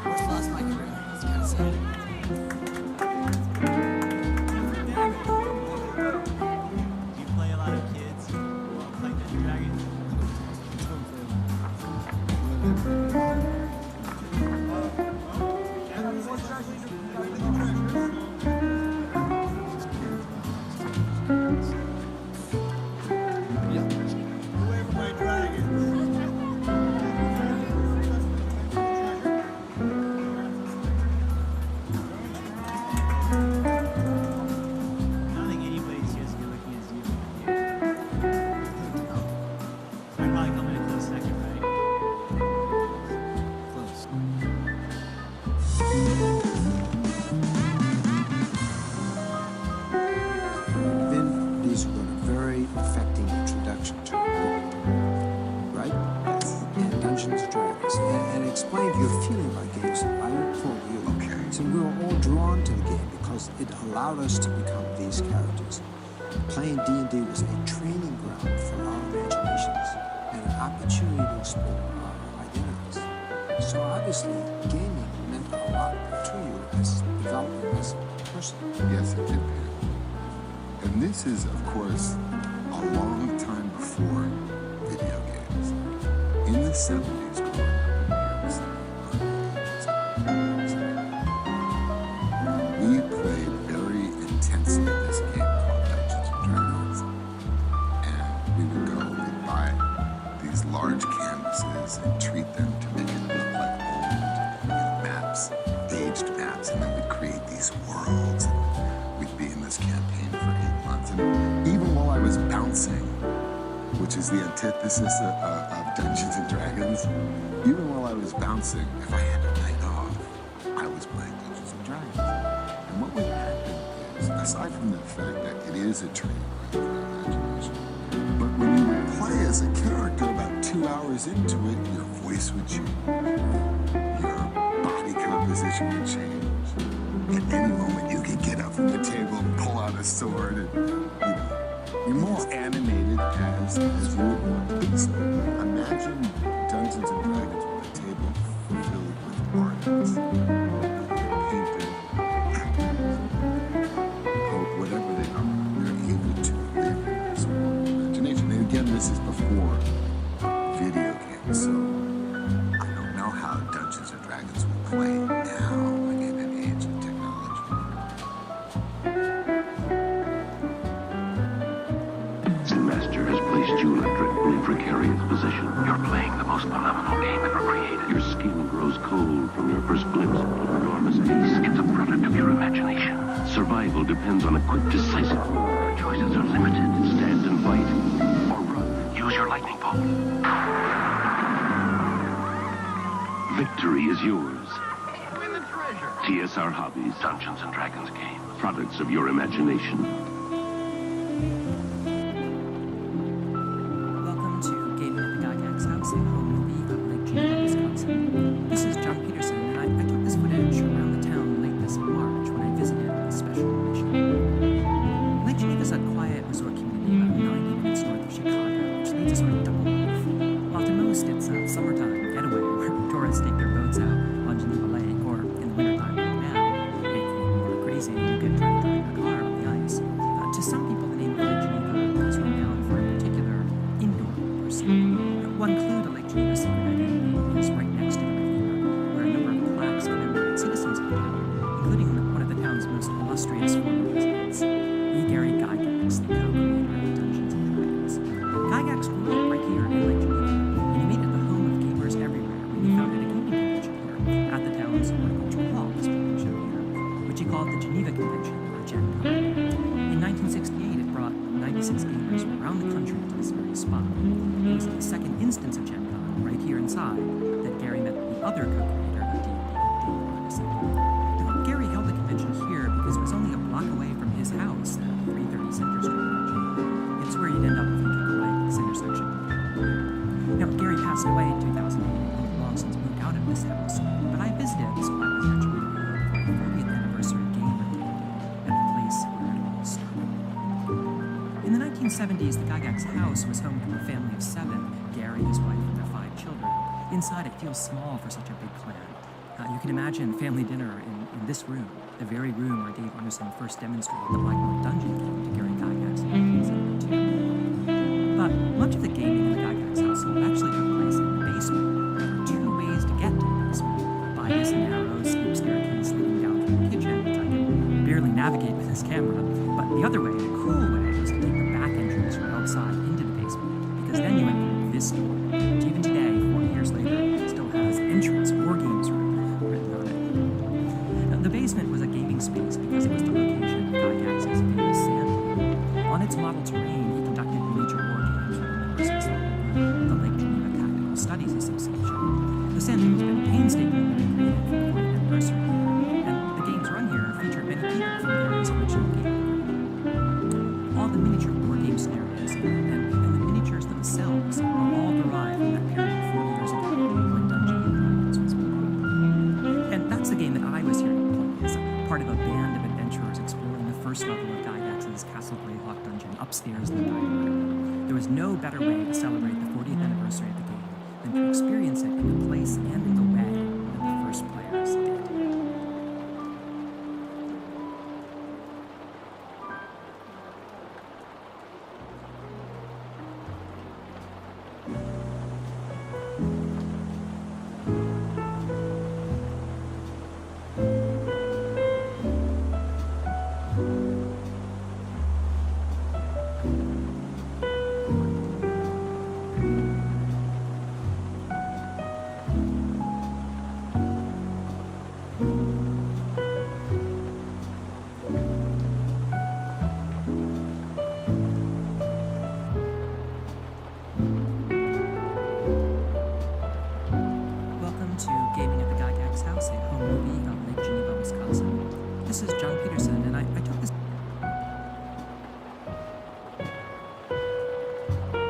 Almost lost my career. It's kind of sad. Do you play a lot of kids while playing Dungeons and Dragons? I don't think anybody's here as good looking as you. I'd probably come in a close second, right? Close. Then these were a very affecting introduction to the book, right? And Dungeons and Dragons, and explained your feeling about games. I quote you. Okay. So we were all drawn to the game because it allowed us to become these characters. Playing D&D was a training ground for our imaginations and an opportunity to explore our identities. So obviously, gaming meant a lot to you as developing as a person. Yes, it did, Peter. And this is, of course, a long time before video games. In the 70s, growing up in New York City, we played very intensely this game called Dungeons and Dragons. And we would go and buy these large canvases and treat them to make it look like old maps, aged maps, and then we'd create these worlds. And we'd be in this campaign for 8 months. And even while I was bouncing, which is the antithesis of Dungeons and Dragons, even while I was bouncing, if I had a night off, I was playing Dungeons and Dragons. And what would happen is, aside from the fact that it is a training ground for imagination, but when you would play play as a character, about 2 hours into it, your voice would change. Your body composition would change. At any moment, you could get up from the table and pull out a sword and, you're more animated as you would want to be. So imagine Dungeons and Dragons with a table filled with artists, painters, actors, poet, whatever they are. They're able to live in this world of imagination. And again, this is before video games, so I don't know how Dungeons and Dragons will play now in an age of technology. The Master has placed you in a dreadfully precarious position. You're playing the most phenomenal game ever created. Your skin grows cold from your first glimpse of enormous peace. It's a product of your imagination. Survival depends on a quick, decisive move. Your choices are limited. Stand and fight, or run. Use your lightning bolt. Victory is yours. Win the treasure. TSR Hobbies, Dungeons and Dragons game. Products of your imagination. Welcome to Gaming at the Gygax House, a home movie of Lake Geneva, Wisconsin. This is John Peterson, and I took this footage around the town late this March when I visited a special mission. Lake Geneva is a quiet resort community about 90 minutes north of Chicago, which leads a sort of double life. While to most it's a summertime getaway where tourists take their boats out on Geneva Lake, or in the wintertime like now, if you're more crazy, you could try to drive your car on the ice. To some people, the name of Lake Geneva is renowned for a particular indoor pursuit. One clue to Lake Geneva's secret identity is right next to the river, where a number of plaques commemorate citizens of the town, including one of the town's most illustrious former residents, E. Gary Gygax, the co-creator of Dungeons and Dragons. Gygax grew up right here in Lake Geneva, and he made it the home of gamers everywhere when he founded a gaming convention here at the town's horticultural hall, as we can show here, which he called the Geneva Convention, or Gen Con. In 1968, it brought 96 gamers from around the country to this very spot. It was the second instance of Gen Con, right here inside, that Gary met the other co-creator of D&D, Dave Arneson. Now, Gary held the convention here because it was only a block away from his house at 330 Center Street in Virginia. It's where you'd end up if you took a right at this intersection. Now, Gary passed away in 2008 and had long since moved out of this house, but I visited this spot residential neighborhood for the 40th anniversary game of D&D at the place where it all started. In the 1970s, the Gygax house was home to a family of 7, Gary, his wife, and their 5 children. Inside, it feels small for such a big clan. You can imagine family dinner in this room, the very room where Dave Arneson first demonstrated the Blackboard Dungeon game to Gary Gygax in 1972. But much of the gaming in the Gygax household actually took place in the basement. There were 2 ways to get to the basement. By this narrow, steep staircase leading down to the kitchen, which I can barely navigate with this camera. But the other way, the cool way, was to take the back entrance from outside into the basement, because then you went through this door, which even today, 40 years later, still has entrance War Games room written on it. Now, the basement was a gaming space because it was the location of Gygax's famous sand pit. On its model terrain, he conducted major war games for the members of his local group, the Lake Geneva Tactical Studies Association. The sand pit has been painstakingly recreated for the 40th anniversary, and the games run here feature many people from Gary's original game. All the miniature war game scenarios and the miniatures themselves are all derived from that period 40 years ago when Dungeons and Dragons was born. And that's the game that I was here to play as a part of a band of adventurers exploring the first level of Gygax's Castle Greyhawk dungeon upstairs in the dining room. There was no better way to celebrate the 40th anniversary of the game than to experience it in the place and in the way that the first players did.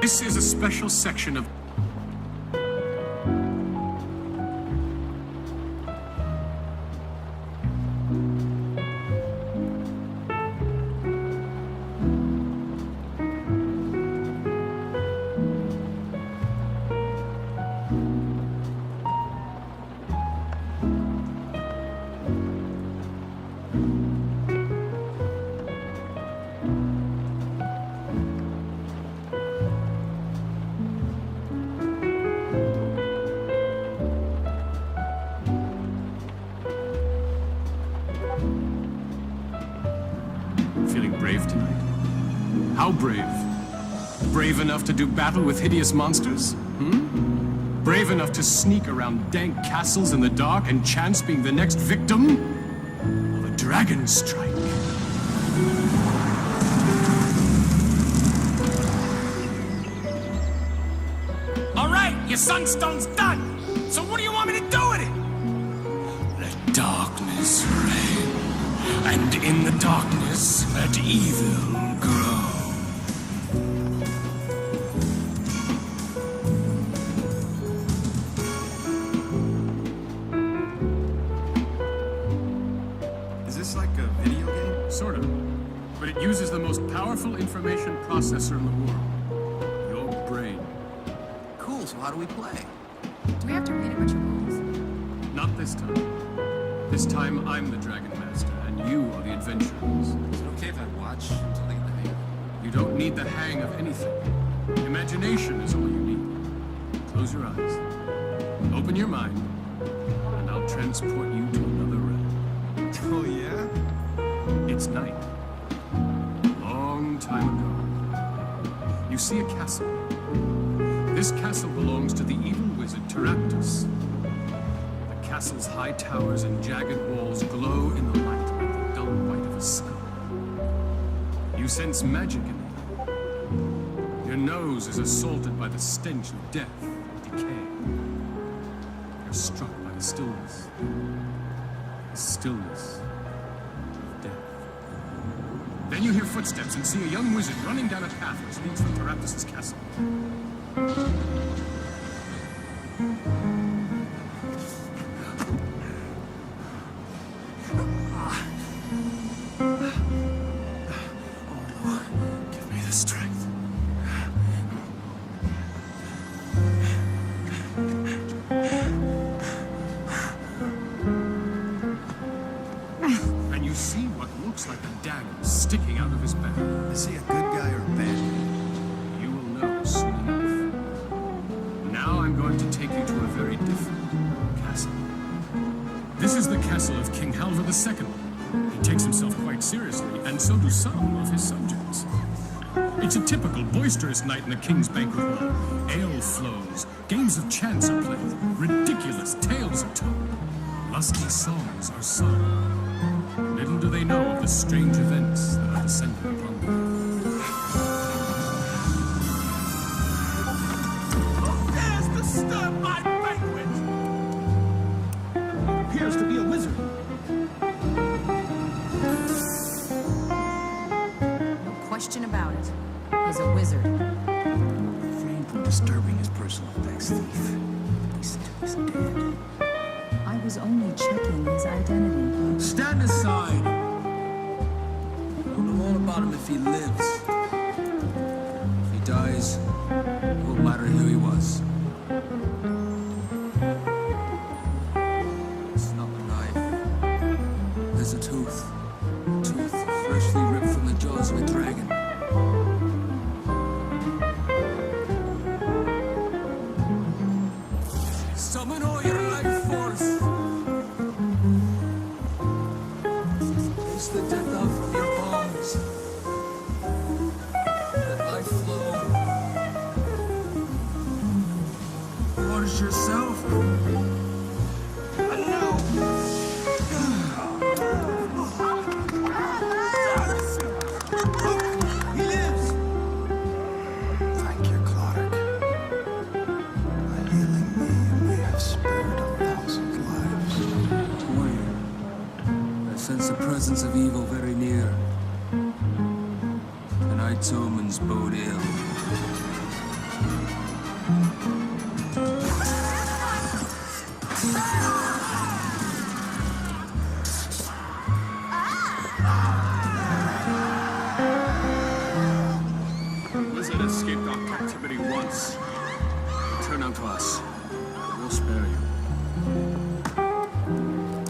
This is a special section of... Feeling brave tonight? How brave? Brave enough to do battle with hideous monsters? Brave enough to sneak around dank castles in the dark and chance being the next victim of a dragon strike? All right, your sunstone's done. So what do you want me to do with it? Let darkness reign, and in the darkness, let evil grow. Is this like a video game? Sort of. But it uses the most powerful information processor in the world. Your brain. Cool, so how do we play? Do we have to read a bunch of rules? Not this time. This time, I'm the Dragon Master, and you are the adventurers. Is it okay if I watch until I get the hang of it? You don't need the hang of anything. Imagination is all you need. Close your eyes. Open your mind, and I'll transport you to another realm. Oh, yeah? It's night. Long time ago. You see a castle. This castle belongs to the evil wizard Teraptus. The castle's high towers and jagged walls glow in the light like the dull white of a skull. You sense magic in it. Your nose is assaulted by the stench of death and decay. You're struck by the stillness. The stillness of death. Then you hear footsteps and see a young wizard running down a path which leads from Teraptus' castle. Give me the strength. And you see what looks like a dagger sticking out of his back. Is he a good guy or a bad guy? You will know soon enough. Now I'm going to take you to a very different castle. This is the castle of King Halvar II. He takes himself quite seriously, and so do some of his subjects. It's a typical boisterous night in the king's banquet hall. Ale flows, games of chance are played, ridiculous tales are told, lusty songs are sung. Little do they know of the strange events that are descending upon them. Who dares disturb my banquet? Appears to be a wizard. No question about it. He's a wizard. Refrain from disturbing his personal effects, thief. He's dead. I was only checking his identity. Stand aside! We'll know all about him if he lives. If he dies, it won't matter who he was. It's not a knife. There's a tooth. Tooth freshly ripped from the jaws of a dragon. Summon all your life force. Taste the death out from your bones. Let life flow. Watch yourself. He lives. Thank you, Clark. By healing me, you may have spared 1,000 lives. Warrior, I sense the presence of evil very near. Tonight's omens bode ill. Wizard escaped our captivity once. Turn unto us. We'll spare you.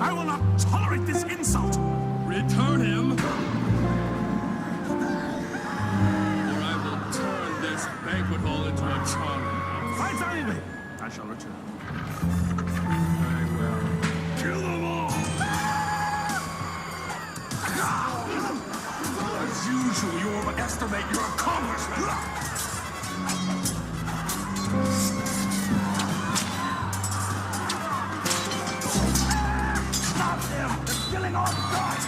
I will not tolerate this insult! Return him! Or I will turn this banquet hall into a charnel. Fight valiantly! I shall return. Very well. Kill them all! As usual, you overestimate your accomplishment! Stop them! They're killing our gods!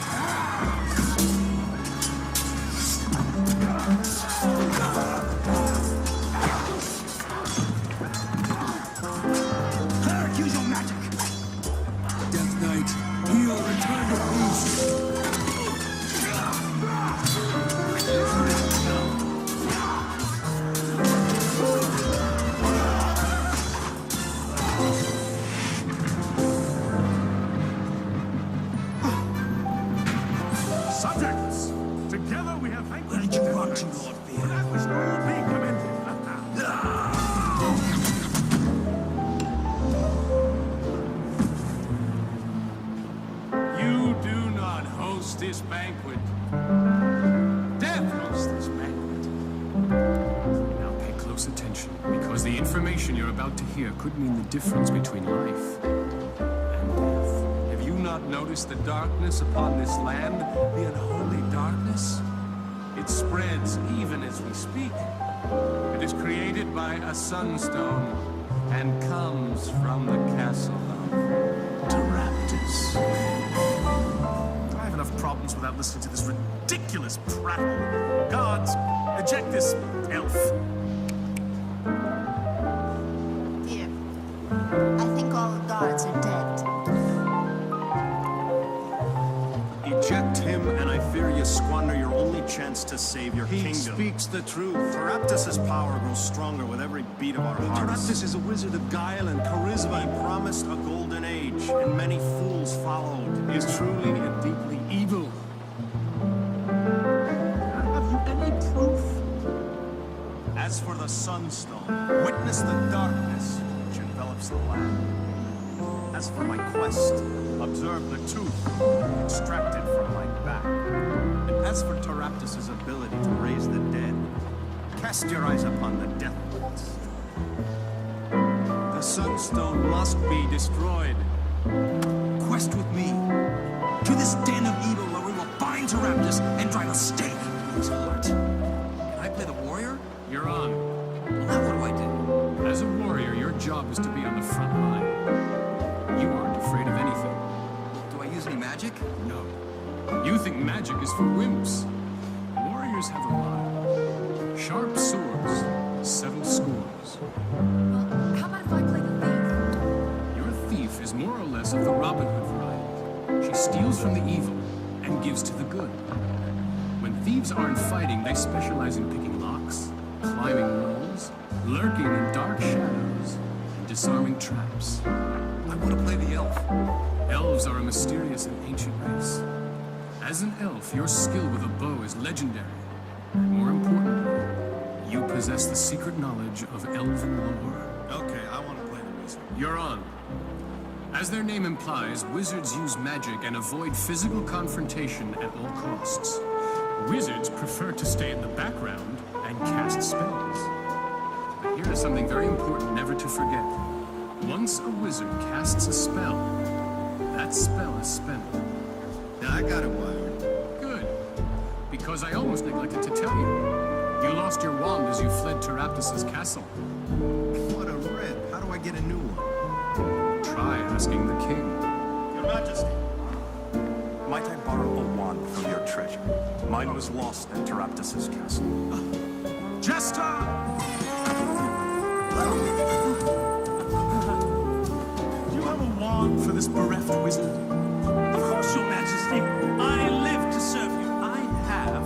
Cleric, use your magic! Death Knight, heal, return to peace. Subjects, together we have vanquished. Where did you run to, Lord Fear? For that which all be commended. You do not host this banquet. Death hosts this banquet. Now pay close attention, because the information you're about to hear could mean the difference between life and death. Have you not noticed the darkness upon this land? The unholy darkness? It spreads even as we speak. It is created by a sunstone and comes from the castle of Taraptus. I have enough problems without listening to this ridiculous prattle. Guards, eject this elf. Dear, I think all the guards are dead. Eject him, and I fear you squander your only chance to save your kingdom. He speaks the truth. Taraptus' power grows stronger with every beat of our hearts. Taraptus is a wizard of guile and charisma. He promised a golden age, and many fools followed. He is truly and deeply evil. Have you any proof? As for the Sunstone, witness the darkness which envelops the land. As for my quest, observe the tooth extracted from my back. And as for Taraptus' ability to raise the dead, cast your eyes upon the death bolts. The Sunstone must be destroyed. Quest with me. To this den of evil where we will bind Taraptus and drive a stake in his heart. Can I play the warrior? You're on. Well, now what do I do? As a warrior, your job is to be on the front line. You aren't afraid of anything. Do I use any magic? No. You think magic is for wimps. Warriors have a motto. Sharp swords, 7 scores. How about if I play the thief? Your thief is more or less of the Robin Hood variety. She steals from the evil and gives to the good. When thieves aren't fighting, they specialize in picking locks, climbing walls, lurking in dark shadows, and disarming traps. I want to play the elf. Elves are a mysterious and ancient race. As an elf, your skill with a bow is legendary. And more importantly, you possess the secret knowledge of elven lore. Okay, I want to play the wizard. You're on. As their name implies, wizards use magic and avoid physical confrontation at all costs. Wizards prefer to stay in the background and cast spells. But here is something very important never to forget. Once a wizard casts a spell, that spell is spent. Now I got it wired. Good. Because I almost neglected to tell you. You lost your wand as you fled Taraptus' castle. What a rip. How do I get a new one? Try asking the king. Your Majesty. Might I borrow a wand from your treasure? Mine was lost in Taraptus' castle. Jester! Do you have a wand for this bereft wizard? Of course, Your Majesty. I live to serve you. I have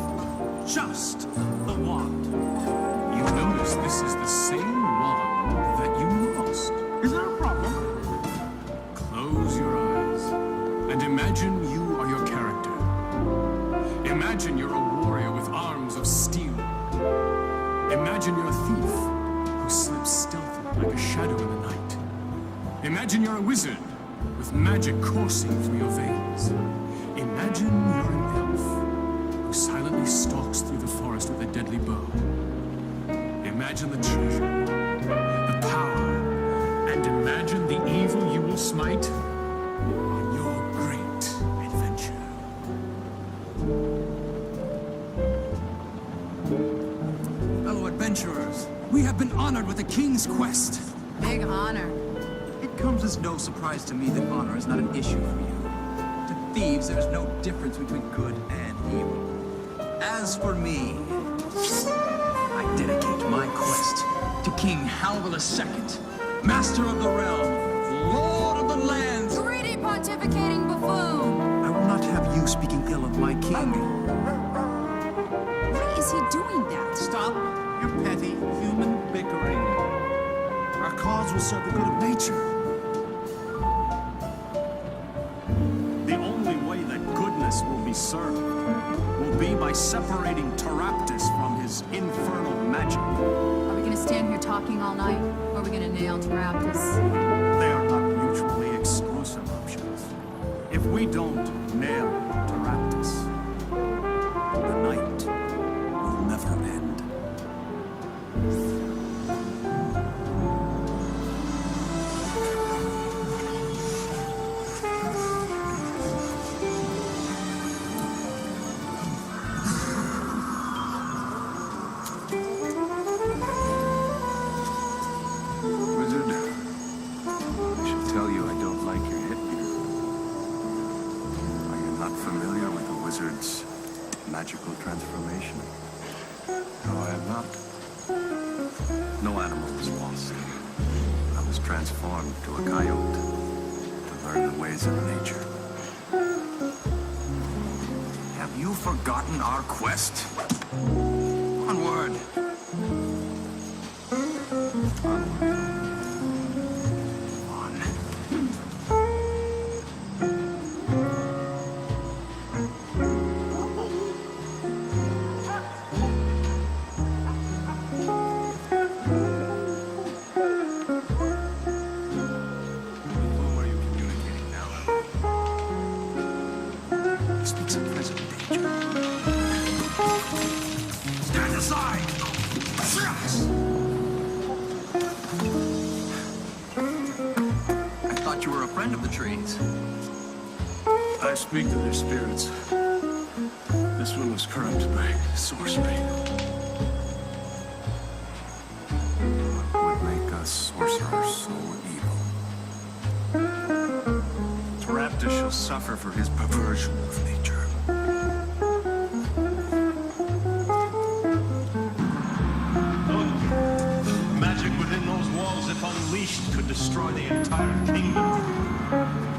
just the wand. You notice this is the same Imagine you're a warrior with arms of steel. Imagine you're a thief who slips stealthily like a shadow in the night. Imagine you're a wizard with magic coursing through your veins. Imagine you're an elf who silently stalks through the forest with a deadly bow. Imagine the treasure, the power, and imagine the evil you will smite on your great adventure. Fellow adventurers, we have been honored with the King's Quest. Big honor. It comes as no surprise to me that honor is not an issue for you. To thieves, there's no difference between good and evil. As for me, I dedicate my quest to King Halvor II, Master of the Realm, Lord of the Lands. Greedy pontificating buffoon! I will not have you speaking ill of my king. Why is he doing that? Stop your petty human bickering. Our cause will serve the good of nature. The only way that goodness will be served will be by separating Taraptus from his infernal magic. Are we gonna stand here talking all night? Or are we gonna nail Taraptus? They are not mutually exclusive options. If we don't nail Taraptus, the night will never end. Wizard, I should tell you I don't like your headgear. Are you not familiar with the wizard's magical transformation? No, I am not. No animal was lost. I was transformed to a coyote to learn the ways of nature. Have you forgotten our quest? Onward. Whom are you communicating now? He speaks of present danger. Stand aside! I thought you were a friend of the trees. I speak to their spirits. This one was corrupted by sorcery. What would make us sorcerers so evil? Taraptus shall suffer for his perversion of nature. Magic within those walls, if unleashed, could destroy the entire kingdom.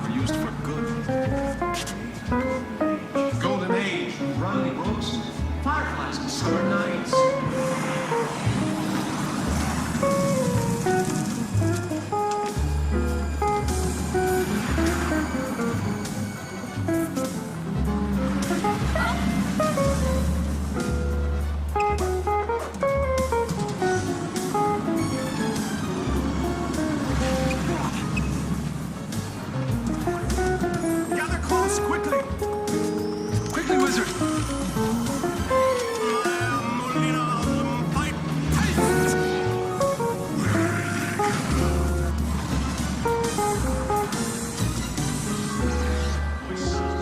If used for good. Golden Age, running ropes, fireflies and summer nights. Gather close, quickly! Quickly, wizard!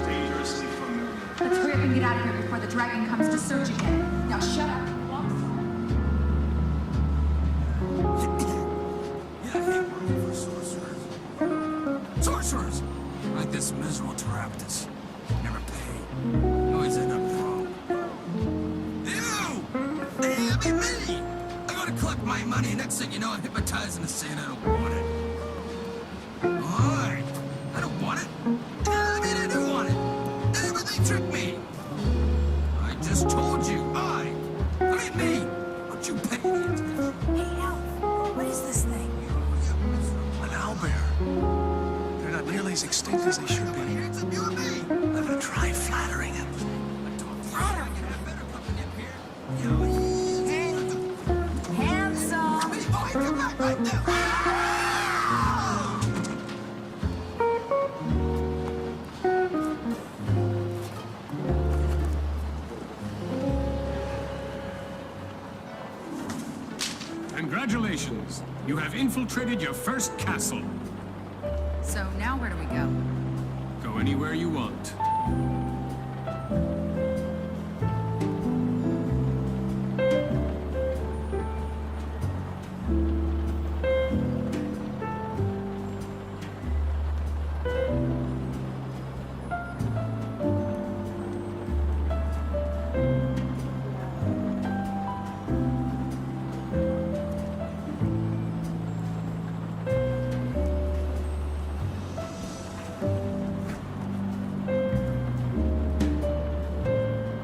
Dangerously familiar. Let's hurry up and get out of here before the dragon comes to search again. Now shut up. Sorcerers! Like this miserable Taraptus. Never pay. Always end up broke. Ew! Hey, me! I gotta collect my money. Next thing you know, I'm hypnotizing the saying I don't want it. Alright. I don't want it. I mean, I do want it. But they tricked me. I just told you. I mean me. Don't you pay any attention. Hey, Elf, what is this thing? An owlbear. They're not nearly as extinct as they should be. I'm gonna try flattering him. Congratulations! You have infiltrated your first castle. So now where do we go? Go anywhere you want.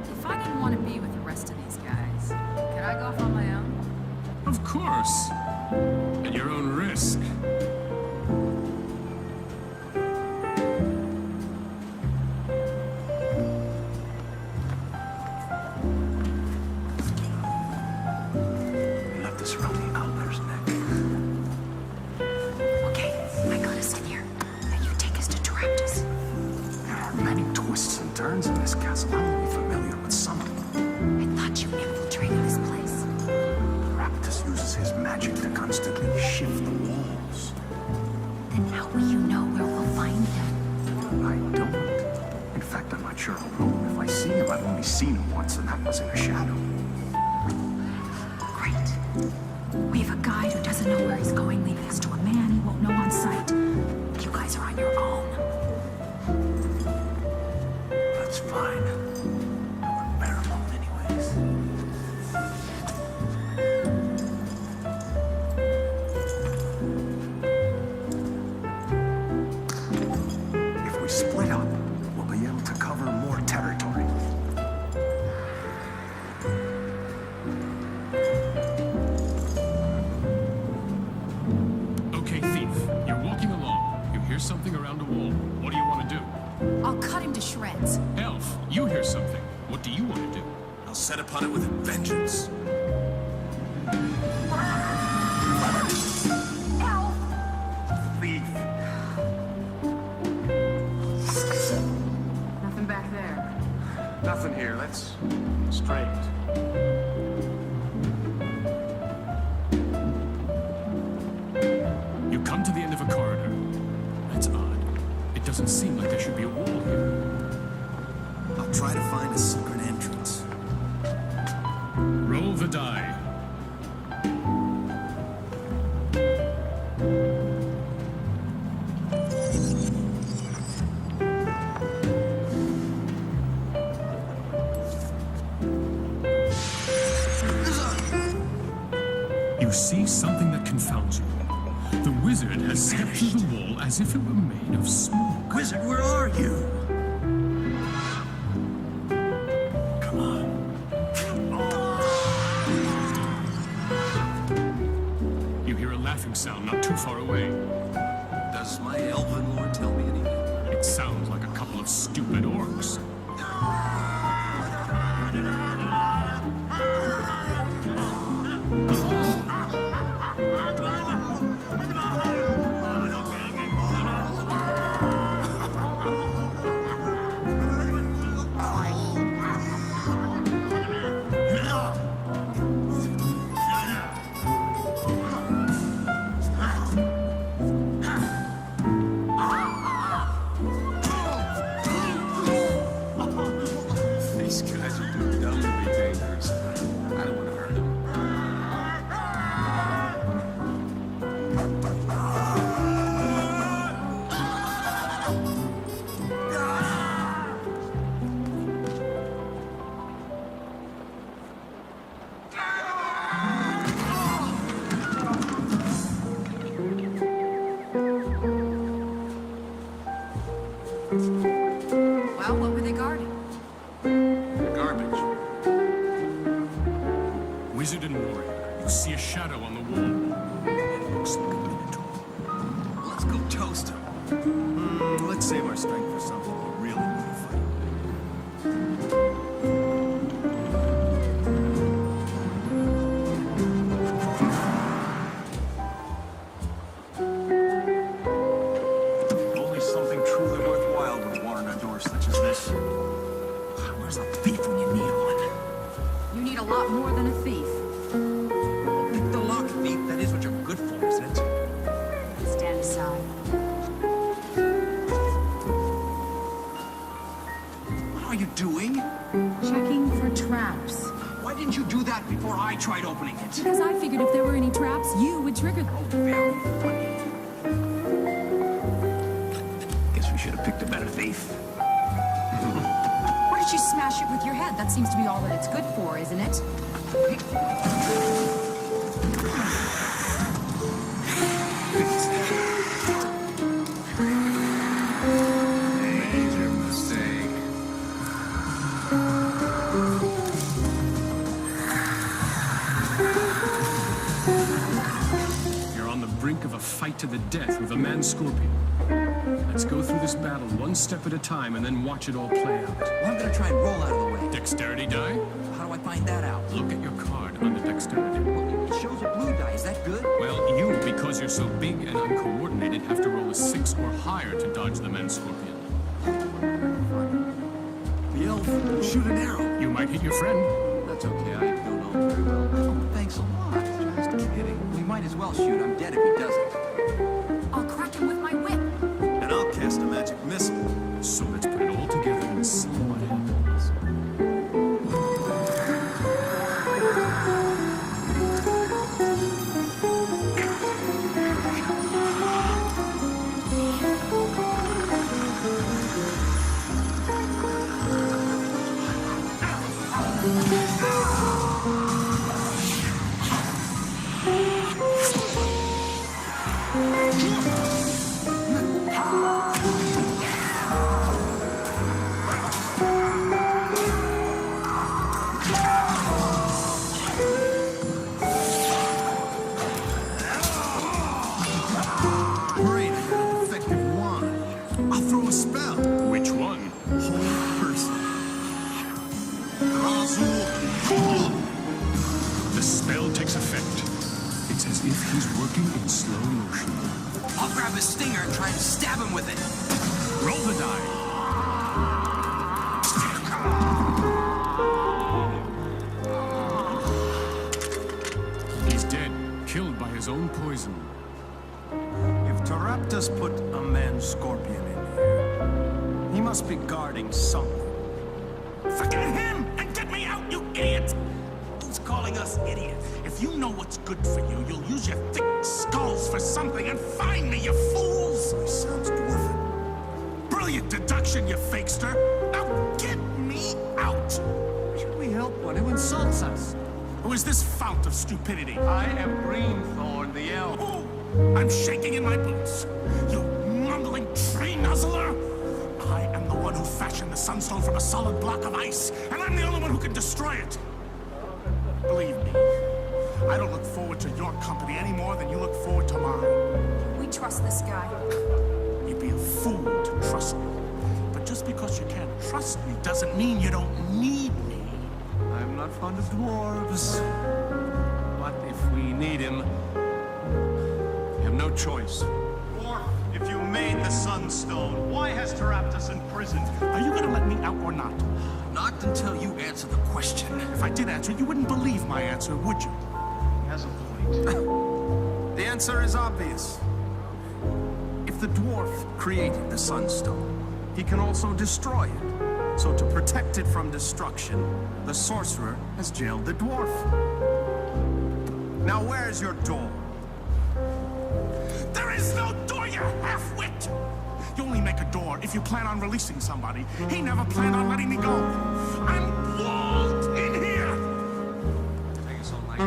If I didn't want to be with the rest of these guys, could I go off on my own? Of course. At your own risk. We left this around the Owl's neck. Okay, I got us in here. Now you take us to Taraptus. There are many twists and turns in this castle. I'm only familiar with some of them. I thought you infiltrated this place. Raptus uses his magic to constantly shift the walls. Then how will you know where we'll find him? I don't. In fact, I'm not sure I'll know him if I see him. I've only seen him once, and that was in a shadow. Great. We have a guide who doesn't know where he's going, leaving us to a man he won't know on sight. You guys are on your own. That's fine. I wouldn't bear alone anyways. If we split up, we'll be able to cover more territory. Okay, thief. You're walking along. You hear something around a wall. What do you want to do? I'll cut him to shreds. Elf, you hear something. What do you want to do? I'll set upon it with vengeance. Thief. Nothing back there. Nothing here. Let's straight. You come to the end of a corridor. That's odd. It doesn't seem like there should be a wall here. I'll try to find a secret entrance. Roll the die. You see something that confounds you. The wizard has stepped through the wall as if it were made of smoke. Wizard, where are you? Come on. You hear a laughing sound not too far away. Does my elven lord tell me anything? It sounds like a couple of stupid orcs. These guys are too dumb to be dangerous. I don't want to hurt them. Well, what were they guarding? Garbage. Wizard and warrior, you see a shadow on the wall. It looks like a minotaur. Let's go toast him. Let's save our strength for something we really want to fight. lot more than a thief. The lock thief, that is what you're good for, isn't it? Stand aside. What are you doing? Checking for traps. Why didn't you do that before I tried opening it? Because I figured if there were any traps, you would trigger them. Oh, very funny. Guess we should have picked a better thief. Why did you smash it with your head? That seems to be all that it's good for, isn't it? Major mistake. You're on the brink of a fight to the death with a man-scorpion. Let's go through this battle one step at a time and then watch it all play out. Well, I'm gonna try and roll out of the way. Dexterity die? How do I find that out? Look at your card on the dexterity. Well, it shows a blue die. Is that good? Well, you, because you're so big and uncoordinated, have to roll a 6 or higher to dodge the man-scorpion. The elf, shoot an arrow. You might hit your friend. That's okay. I don't know him very well. Oh, thanks a lot. Just kidding. We might as well shoot. I'm dead if he doesn't. I'll crack him with my whip. And I'll cast a magic missile. So let's put it all together and see what happens. Great, I got a defective wand. I'll throw a spell. Which one? Whole person. The spell takes effect. It's as if he's working in slow motion. I'll grab the stinger and try and stab him with it. Roll the die. He's dead, killed by his own poison. If Taraptus put a man-scorpion in here, he must be guarding something. Forget him and get me out, you idiot! Who's calling us idiots? If you know what's good for you, you'll use your thick skulls for something and find me, you fools! He sounds dwarven. Brilliant deduction, you fakester! Now get me out! Should we help one who insults us? Who is this fount of stupidity? I am Greenthorn, the elf. Who? I'm shaking in my boots. You mumbling tree nuzzler! I am the one who fashioned the sunstone from a solid block of ice, and I'm the only one who can destroy it. Believe me, I don't look forward to your company any more than you look forward to mine. We trust this guy. You'd be a fool to trust me. But just because you can't trust me doesn't mean you don't need me. I'm not fond of dwarves. But if we need him, we have no choice. Dwarf, if you made the sunstone, why has Taraptus imprisoned? Are you gonna let me out or not? Not until you answer the question. If I did answer, you wouldn't believe my answer, would you? He has a point. The answer is obvious. If the dwarf created the sunstone, he can also destroy it. So to protect it from destruction, the sorcerer has jailed the dwarf. Now where's your door? There is no door, you half-wit! You only make a door if you plan on releasing somebody. He never planned on letting me go. I'm walled in here! Take us all night.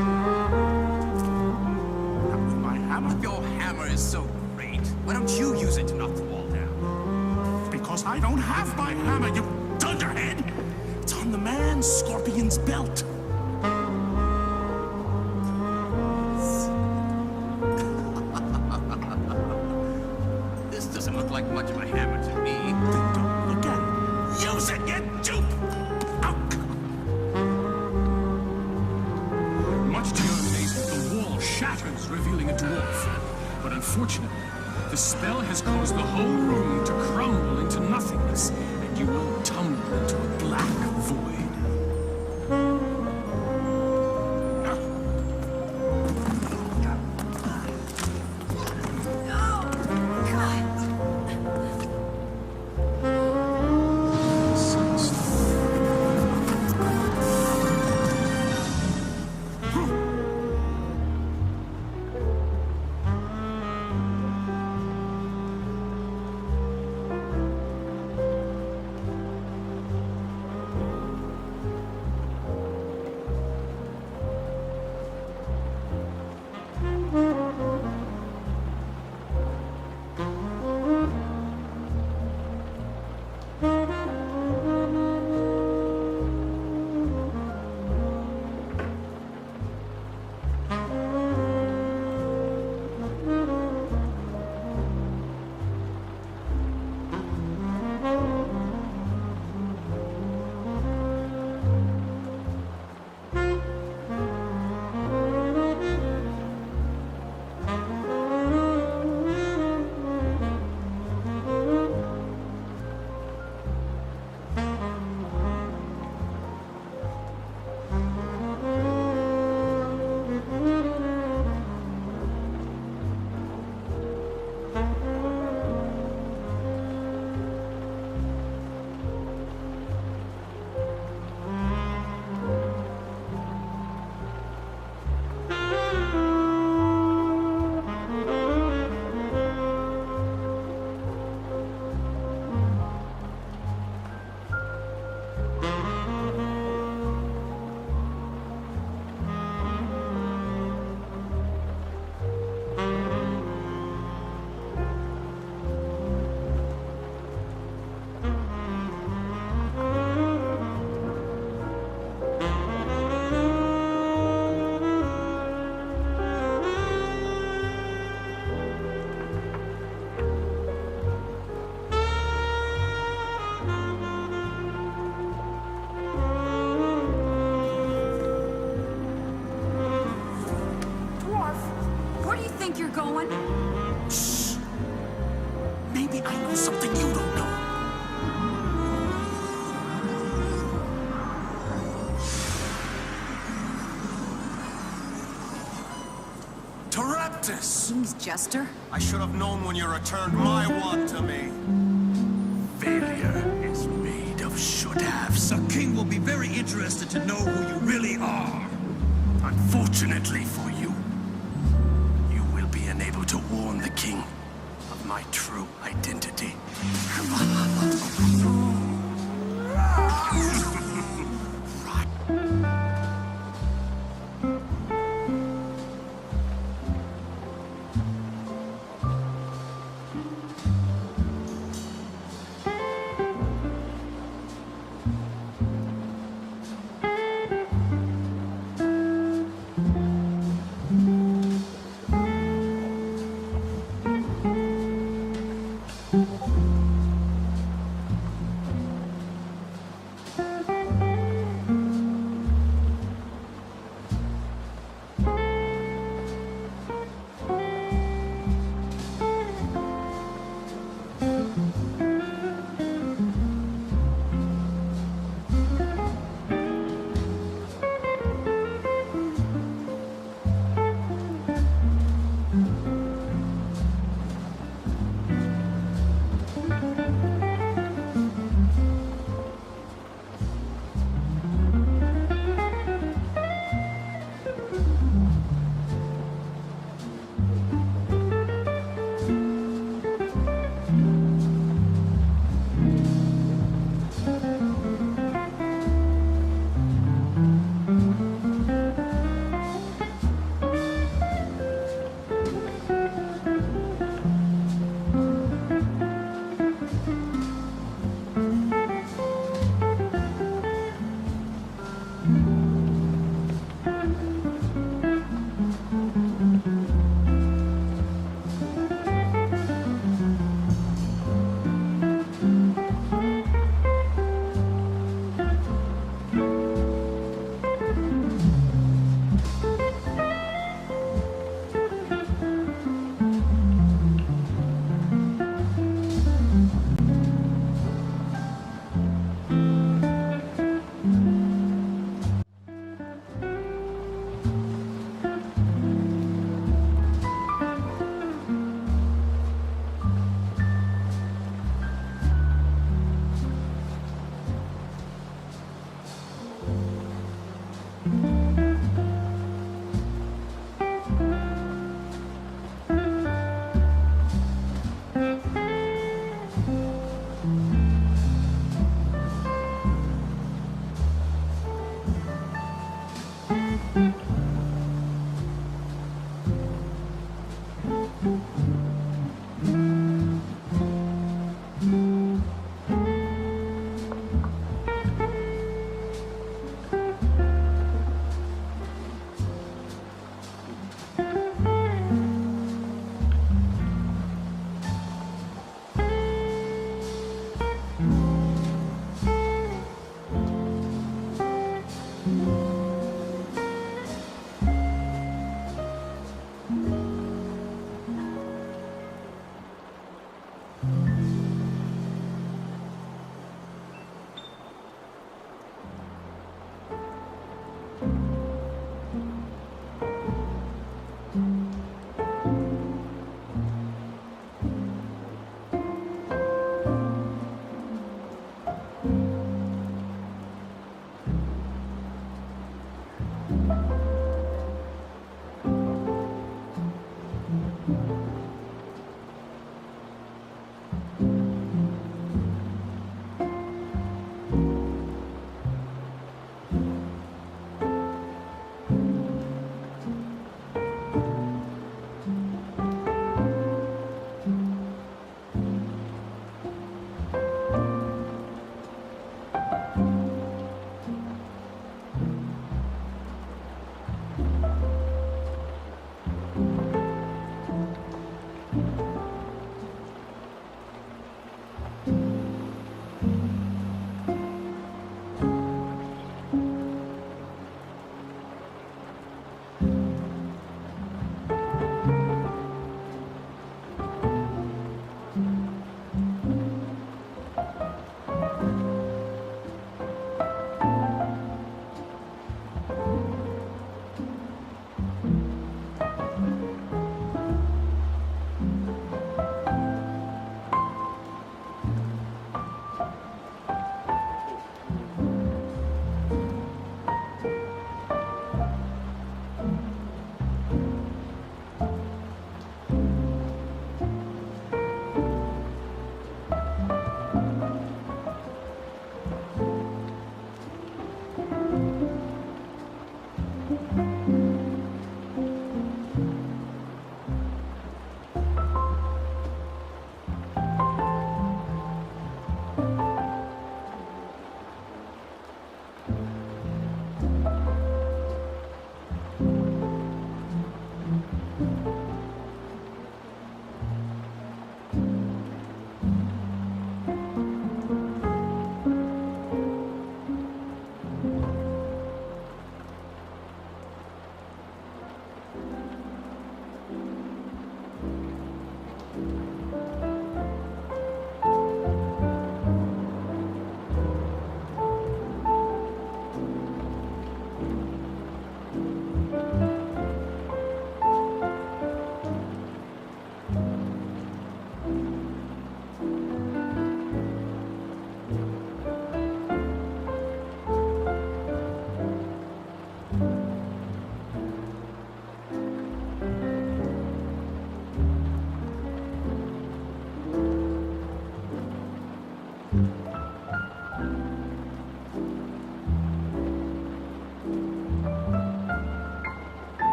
Not with my hammer. Your hammer is so great. Why don't you use it to knock the wall down? Because I don't have my hammer, you dunderhead! It's on the man-scorpion's belt. This doesn't look like much of a hammer to me. Then don't look at it. Use it, you dupe! Out! Much to your amazement, the wall shatters, revealing a dwarf. But unfortunately, the spell has caused the whole room to crumble into nothingness, and you will tumble into a black void. you're going? Shh. Maybe I know something you don't know. Taraptus! King's jester? I should have known when you returned my wand to me. Failure is made of should-haves. The king will be very interested to know who you really are. Unfortunately for you, you will be unable to warn the king of my true identity.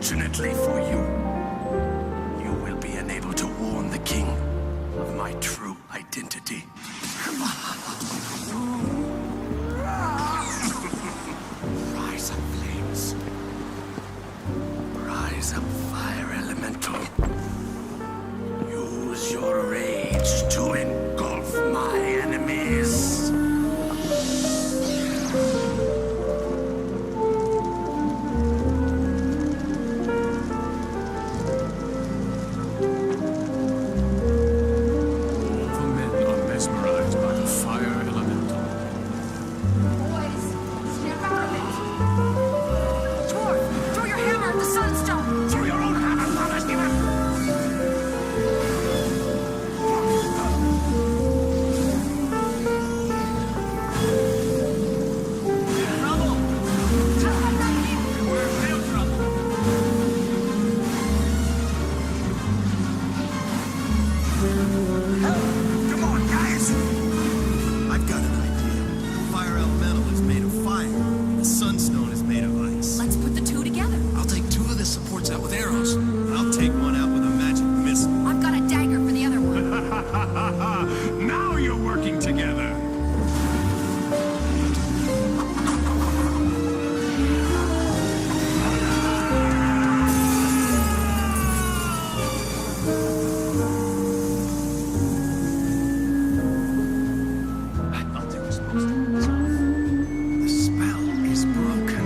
Unfortunately for you, you will be unable to warn the king of my true identity. Rise up, flames. Rise up, fire elemental. Use your rage to engulf my enemies. All men are mesmerized by the fire elemental. Boys, snap out of it. Dwarf, throw your hammer at the sunstone. Throw your own hammer, Mama Come on, guys! I've got an idea. The fire elemental is made of fire, and the sunstone is made of ice. Let's put the two together. I'll take 2 of the supports out with arrows. I'll take one out with a magic missile. I've got a dagger for the other one. Now you're working together. I'll do this most of the time. The spell is broken.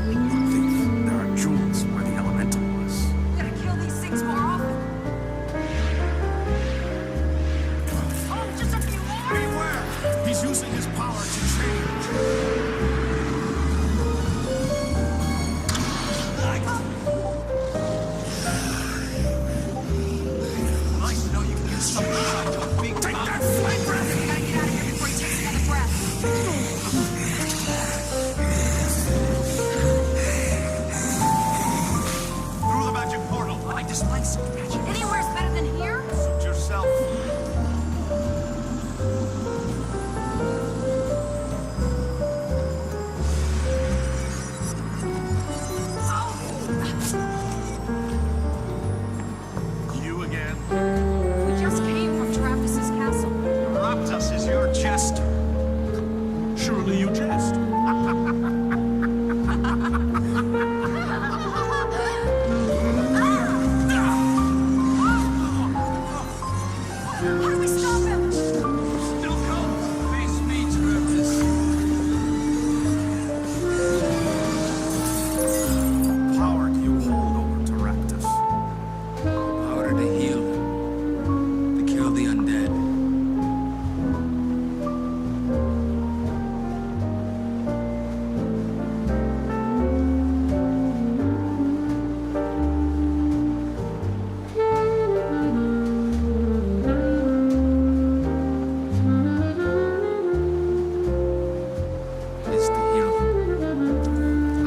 I think there are jewels where the elemental was. We gotta kill these things more often. Oh, just a few more. Beware! He's using his power to change. Nice to know you can use something like a big Take that flame breath! We gotta get out of here before he takes another breath. through the magic portal. I displace magic. Anywhere's better than here? Suit yourself. You again? We just came from Travis's castle. Raptus is your jester. Surely you jest. How do we stop him? Still come. Face me, Travis. Power do you hold over to Raptus? Power to heal. To kill the undead. Is to heal.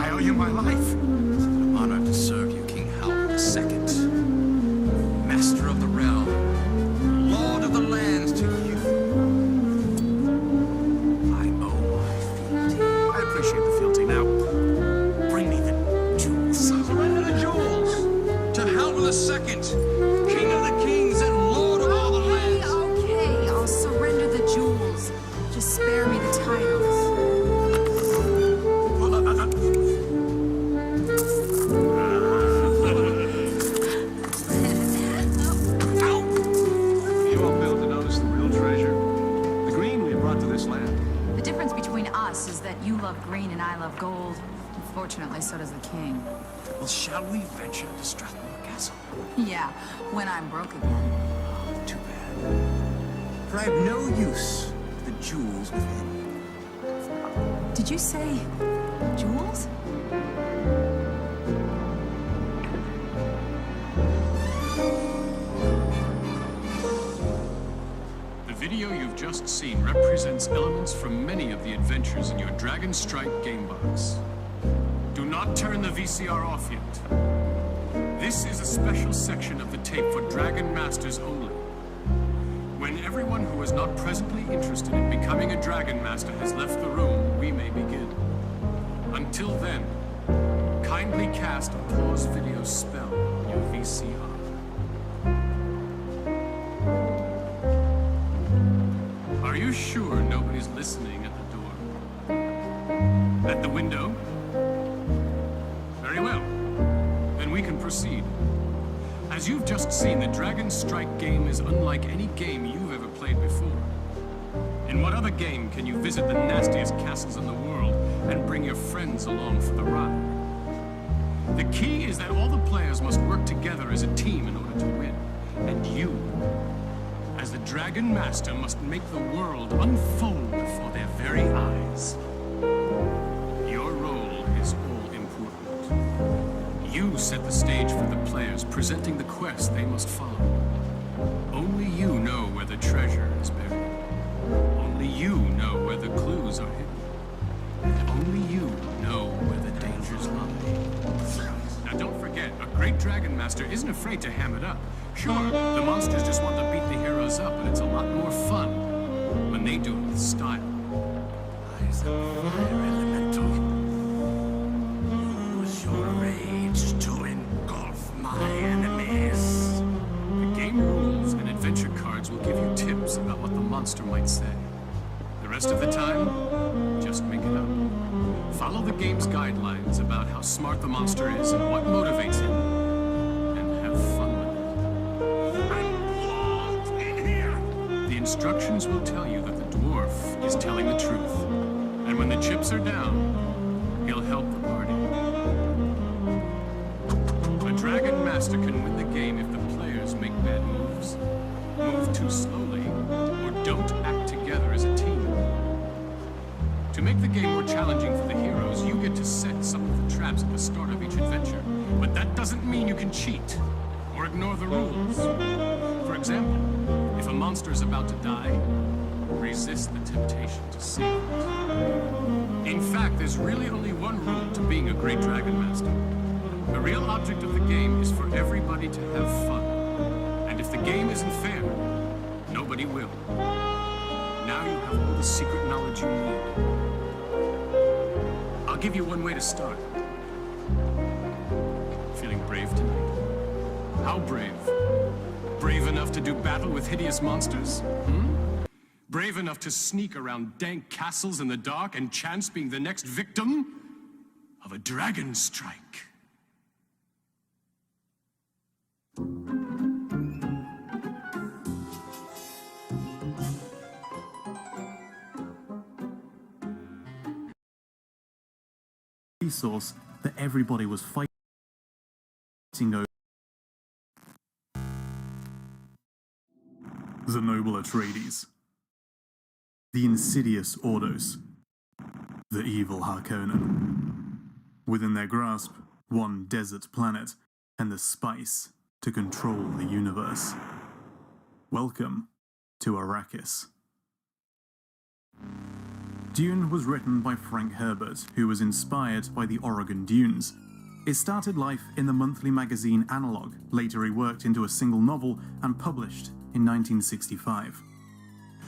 I owe you my life. It's an honor to serve you, King Howard II. Master of the realm. Lord of the lands to you. I owe my fealty. I appreciate the fealty. Now, bring me the jewels. Surrender the jewels to Howard II, King of the kings and Lord of all the lands. Okay, I'll surrender the jewels. Just spare me the titles. You won't be able to notice the real treasure. The green we brought to this land. The difference between us is that you love green and I love gold. Unfortunately, so does the king. Well, shall we venture to Strathmore Castle? Yeah, when I'm broke again. Too bad. For I have no use for the jewels within. Did you say jewels? The video you've just seen represents elements from many of the adventures in your Dragon Strike gamebox. Do not turn the VCR off yet. This is a special section of the tape for Dragon Masters only. When everyone who is not presently interested in becoming a Dragon Master has left the room, we may begin. Until then, Kindly cast a pause video spell on your VCR. Are you sure nobody's listening at the door? At the window? Very well. Then we can proceed. As you've just seen, the Dragon Strike game is unlike any game you've ever played before. In what other game can you visit the nastiest castles in the world and bring your friends along for the ride? The key is that all the players must work together as a team in order to win. And you, as the Dragon Master, must make the world unfold before their very eyes. Your role is all important. You set the stage for the players, presenting the quest they must follow. Only you know where the treasure is buried. Only you know where the clues are hidden. And only you know where the dangers lie. Now don't forget, a great Dragon Master isn't afraid to ham it up. Sure, the monsters just want to beat the heroes up, but it's a lot more fun when they do it with style. Eyes of fire elemental. Use your rage to engulf my enemies. The game rules and adventure cards will give you tips about what the monster might say. The rest of the time, just make it up. Follow the game's guidelines about how smart the monster is and what motivates him, and have fun with it. I'm locked in here! The instructions will tell you that the dwarf is telling the truth, and when the chips are down, he'll help the party. A Dragon Master can win the game if the players make bad moves, move too slowly, or don't act together as a team. To make the game more challenging for the heroes, you get to set some of the traps at the start of each adventure. But that doesn't mean you can cheat or ignore the rules. For example, if a monster is about to die, resist the temptation to save it. In fact, there's really only one rule to being a great Dragon Master. The real object of the game is for everybody to have fun. And if the game isn't fair, nobody will. Now you have all the secret knowledge you need. I'll give you one way to start. Feeling brave tonight? How brave? Brave enough to do battle with hideous monsters? Brave enough to sneak around dank castles in the dark and chance being the next victim of a dragon strike? Resource that everybody was fighting over. The noble Atreides, the insidious Ordos, the evil Harkonnen. Within their grasp, one desert planet and the spice to control the universe. Welcome to Arrakis. Dune was written by Frank Herbert, who was inspired by the Oregon Dunes. It started life in the monthly magazine Analog. Later he worked into a single novel and published in 1965.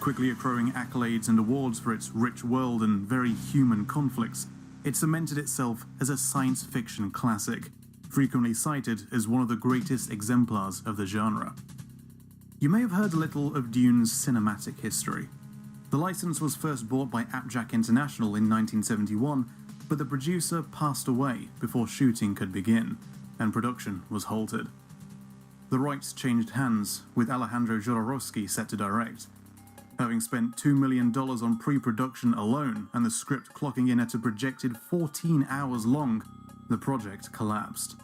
Quickly accruing accolades and awards for its rich world and very human conflicts, it cemented itself as a science fiction classic, frequently cited as one of the greatest exemplars of the genre. You may have heard a little of Dune's cinematic history. The license was first bought by Uptading International in 1971, but the producer passed away before shooting could begin, and production was halted. The rights changed hands, with Alejandro Jodorowsky set to direct. Having spent $2 million on pre-production alone, and the script clocking in at a projected 14 hours long, the project collapsed.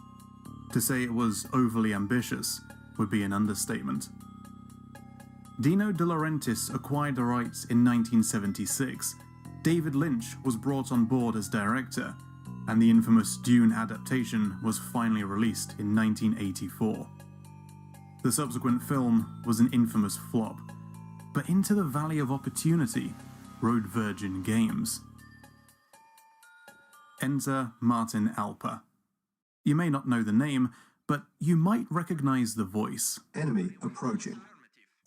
To say it was overly ambitious would be an understatement. Dino De Laurentiis acquired the rights in 1976. David Lynch was brought on board as director, and the infamous Dune adaptation was finally released in 1984. The subsequent film was an infamous flop, but into the Valley of Opportunity rode Virgin Games. Enter Martin Alper. You may not know the name, but you might recognize the voice. Enemy approaching.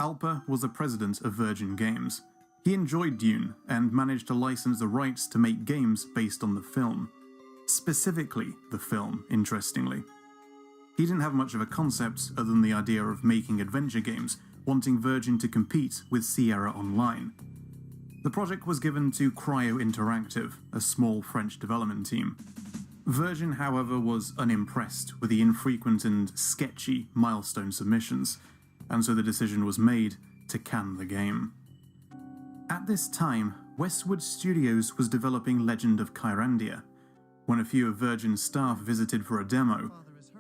Alper was the president of Virgin Games. He enjoyed Dune and managed to license the rights to make games based on the film. Specifically, the film, interestingly. He didn't have much of a concept other than the idea of making adventure games, wanting Virgin to compete with Sierra Online. The project was given to Cryo Interactive, a small French development team. Virgin, however, was unimpressed with the infrequent and sketchy milestone submissions, and so the decision was made to can the game. At this time, Westwood Studios was developing Legend of Kyrandia. When a few of Virgin's staff visited for a demo,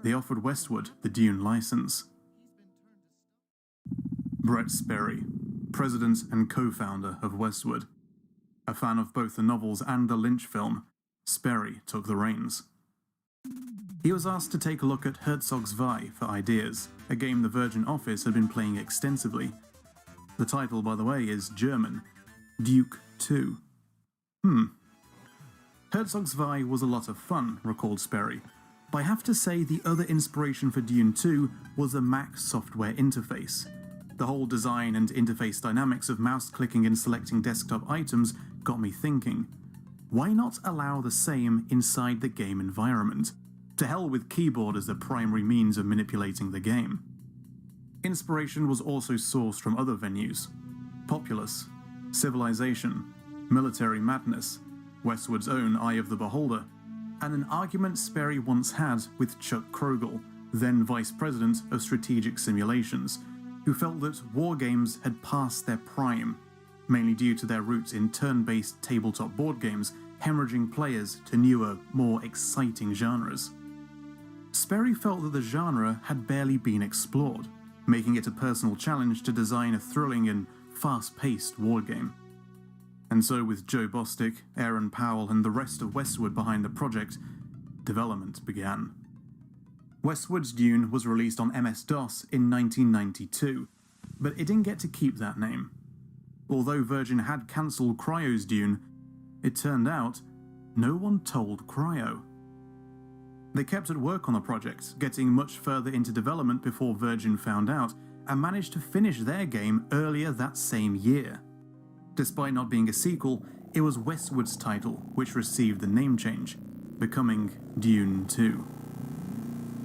they offered Westwood the Dune license. Brett Sperry, president and co-founder of Westwood. A fan of both the novels and the Lynch film, Sperry took the reins. He was asked to take a look at Herzog's Zwei for ideas, a game the Virgin office had been playing extensively. The title, by the way, is German, Duke 2. Herzog's Zwei was a lot of fun, recalled Sperry, but I have to say the other inspiration for Dune 2 was the Mac software interface. The whole design and interface dynamics of mouse clicking and selecting desktop items got me thinking, why not allow the same inside the game environment? To hell with keyboard as the primary means of manipulating the game. Inspiration was also sourced from other venues: Populous, Civilization, Military Madness, Westwood's own Eye of the Beholder, and an argument Sperry once had with Chuck Krogel, then Vice President of Strategic Simulations, who felt that war games had passed their prime, mainly due to their roots in turn-based tabletop board games hemorrhaging players to newer, more exciting genres. Sperry felt that the genre had barely been explored, making it a personal challenge to design a thrilling and fast-paced war game. And so with Joe Bostic, Aaron Powell, and the rest of Westwood behind the project, development began. Westwood's Dune was released on MS-DOS in 1992, but it didn't get to keep that name. Although Virgin had cancelled Cryo's Dune, it turned out no one told Cryo. They kept at work on the project, getting much further into development before Virgin found out, and managed to finish their game earlier that same year. Despite not being a sequel, it was Westwood's title which received the name change, becoming Dune 2.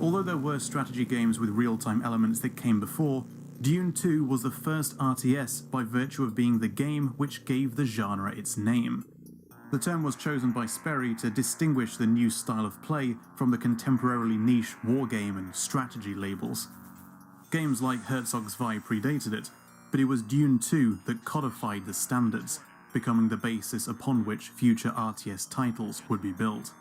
Although there were strategy games with real-time elements that came before, Dune 2 was the first RTS by virtue of being the game which gave the genre its name. The term was chosen by Sperry to distinguish the new style of play from the contemporarily niche wargame and strategy labels. Games like Herzog's Zwei predated it, but it was Dune 2 that codified the standards, becoming the basis upon which future RTS titles would be built.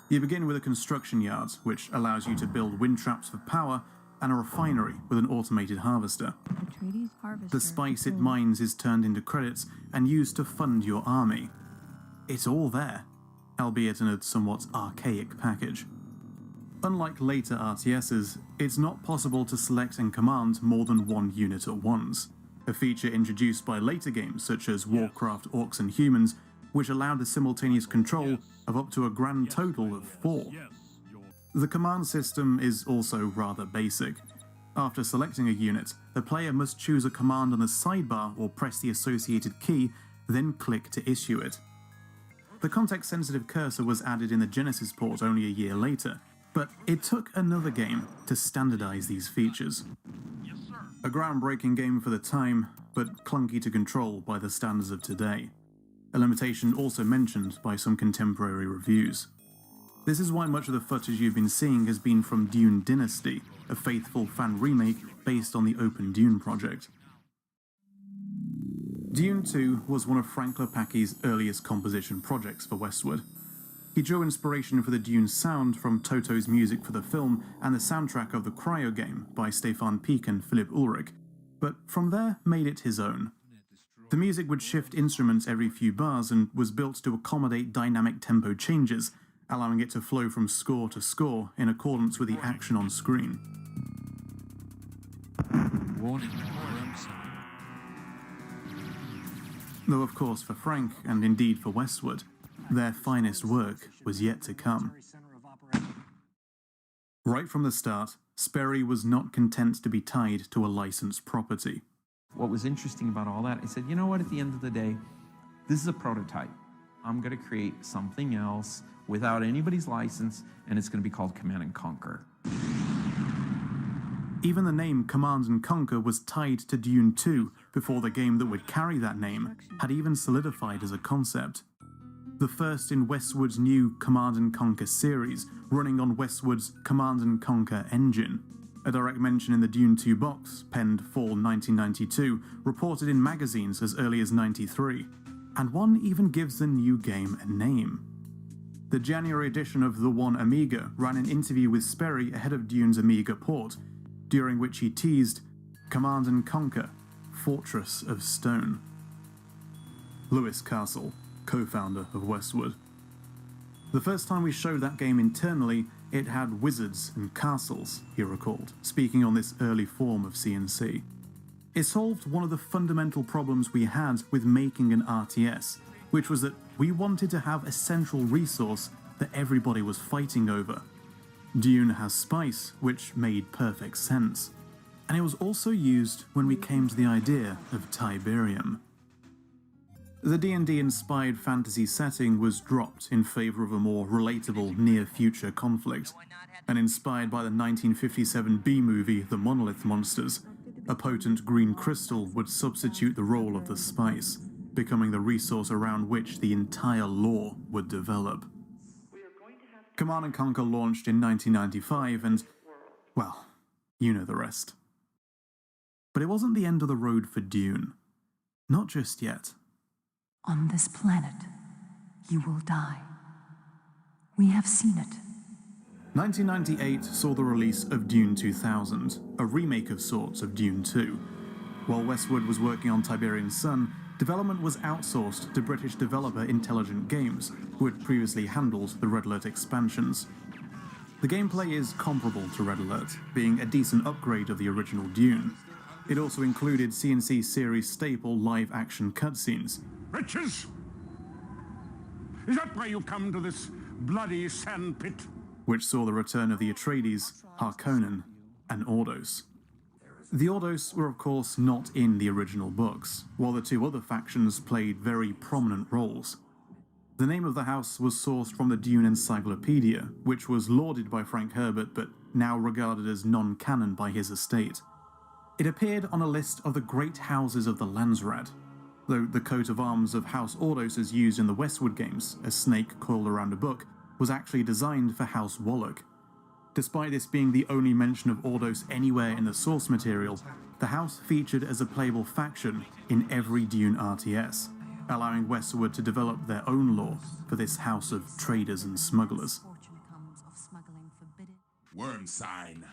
You begin with a construction yard, which allows you to build wind traps for power, and a refinery with an automated harvester. The spice it mines is turned into credits and used to fund your army. It's all there, albeit in a somewhat archaic package. Unlike later RTSs, it's not possible to select and command more than one unit at once, a feature introduced by later games such as Warcraft Orcs and Humans, which allowed the simultaneous control of up to a grand total of 4. The command system is also rather basic. After selecting a unit, the player must choose a command on the sidebar or press the associated key, then click to issue it. The context-sensitive cursor was added in the Genesis port only a year later, but it took another game to standardize these features. A groundbreaking game for the time, but clunky to control by the standards of today. A limitation also mentioned by some contemporary reviews. This is why much of the footage you've been seeing has been from Dune Dynasty, a faithful fan remake based on the Open Dune project. Dune 2 was one of Frank Lepacky's earliest composition projects for Westwood. He drew inspiration for the Dune sound from Toto's music for the film and the soundtrack of the Cryo game by Stefan Pieck and Philipp Ulrich, but from there made it his own. The music would shift instruments every few bars and was built to accommodate dynamic tempo changes, allowing it to flow from score to score in accordance with the action on screen. Warning. Though of course for Frank, and indeed for Westwood, their finest work was yet to come. Right from the start, Sperry was not content to be tied to a licensed property. What was interesting about all that, I said, you know what, at the end of the day, this is a prototype. I'm going to create something else without anybody's license, and it's going to be called Command & Conquer. Even the name Command & Conquer was tied to Dune 2 before the game that would carry that name had even solidified as a concept. The first in Westwood's new Command & Conquer series, running on Westwood's Command & Conquer engine. A direct mention in the Dune 2 box, penned fall 1992, reported in magazines as early as '93, and one even gives the new game a name. The January edition of The One Amiga ran an interview with Sperry ahead of Dune's Amiga port, during which he teased, "Command & Conquer, Fortress of Stone." Lewis Castle, co-founder of Westwood. The first time we showed that game internally, it had wizards and castles, he recalled, speaking on this early form of CNC. It solved one of the fundamental problems we had with making an RTS, which was that we wanted to have a central resource that everybody was fighting over. Dune has spice, which made perfect sense. And it was also used when we came to the idea of Tiberium. The D&D-inspired fantasy setting was dropped in favour of a more relatable near-future conflict, and inspired by the 1957 B-movie The Monolith Monsters, a potent green crystal would substitute the role of the spice, becoming the resource around which the entire lore would develop. Command & Conquer launched in 1995 and, well, you know the rest. But it wasn't the end of the road for Dune. Not just yet. On this planet, you will die. We have seen it. 1998 saw the release of Dune 2000, a remake of sorts of Dune 2. While Westwood was working on Tiberian Sun, development was outsourced to British developer Intelligent Games, who had previously handled the Red Alert expansions. The gameplay is comparable to Red Alert, being a decent upgrade of the original Dune. It also included CNC series staple live-action cutscenes. Riches? Is that why you come to this bloody sandpit? Which saw the return of the Atreides, Harkonnen, and Ordos. The Ordos were of course not in the original books, while the two other factions played very prominent roles. The name of the house was sourced from the Dune Encyclopedia, which was lauded by Frank Herbert but now regarded as non-canon by his estate. It appeared on a list of the great houses of the Landsraad, though the coat of arms of House Ordos as used in the Westwood games, a snake coiled around a book, was actually designed for House Wallach. Despite this being the only mention of Ordos anywhere in the source material, the house featured as a playable faction in every Dune RTS, allowing Westwood to develop their own lore for this house of traders and smugglers. Worm sign.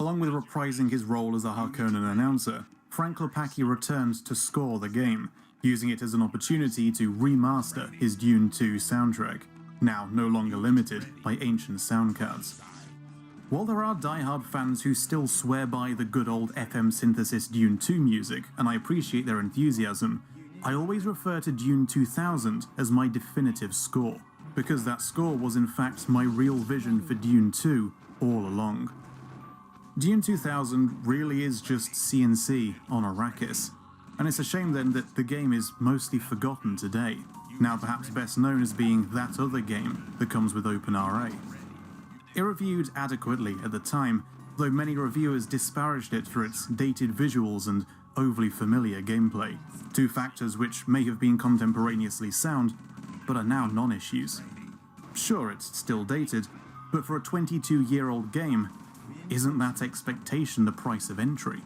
Along with reprising his role as a Harkonnen announcer, Frank Lopacki returned to score the game, using it as an opportunity to remaster his Dune 2 soundtrack, now no longer limited by ancient sound cards. While there are die-hard fans who still swear by the good old FM synthesis Dune 2 music, and I appreciate their enthusiasm, I always refer to Dune 2000 as my definitive score, because that score was in fact my real vision for Dune 2 all along. Dune 2000 really is just CNC on Arrakis, and it's a shame then that the game is mostly forgotten today, now perhaps best known as being that other game that comes with OpenRA. It reviewed adequately at the time, though many reviewers disparaged it for its dated visuals and overly familiar gameplay, two factors which may have been contemporaneously sound, but are now non-issues. Sure, it's still dated, but for a 22-year-old game, isn't that expectation the price of entry?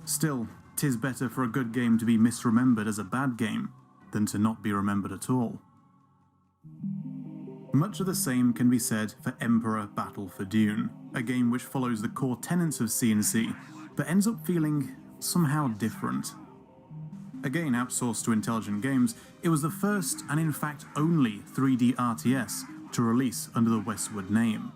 Still, 'tis better for a good game to be misremembered as a bad game than to not be remembered at all. Much of the same can be said for Emperor Battle for Dune, a game which follows the core tenets of C&C, but ends up feeling somehow different. Again outsourced to Intelligent Games, it was the first and in fact only 3D RTS to release under the Westwood name.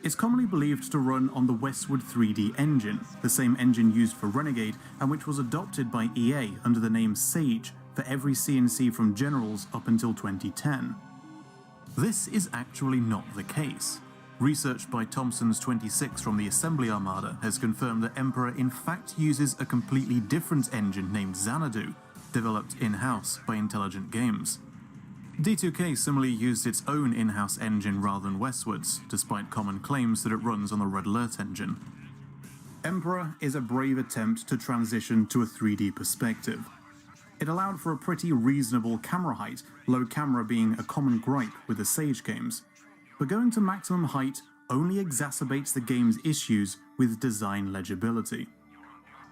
It's commonly believed to run on the Westwood 3D engine, the same engine used for Renegade and which was adopted by EA under the name Sage for every C&C from Generals up until 2010. This is actually not the case. Research by Thompson's 26 from the Assembly Armada has confirmed that Emperor in fact uses a completely different engine named Xanadu, developed in-house by Intelligent Games. D2K similarly used its own in-house engine rather than Westwood's, despite common claims that it runs on the Red Alert engine. Emperor is a brave attempt to transition to a 3D perspective. It allowed for a pretty reasonable camera height, low camera being a common gripe with the Sage games. But going to maximum height only exacerbates the game's issues with design legibility.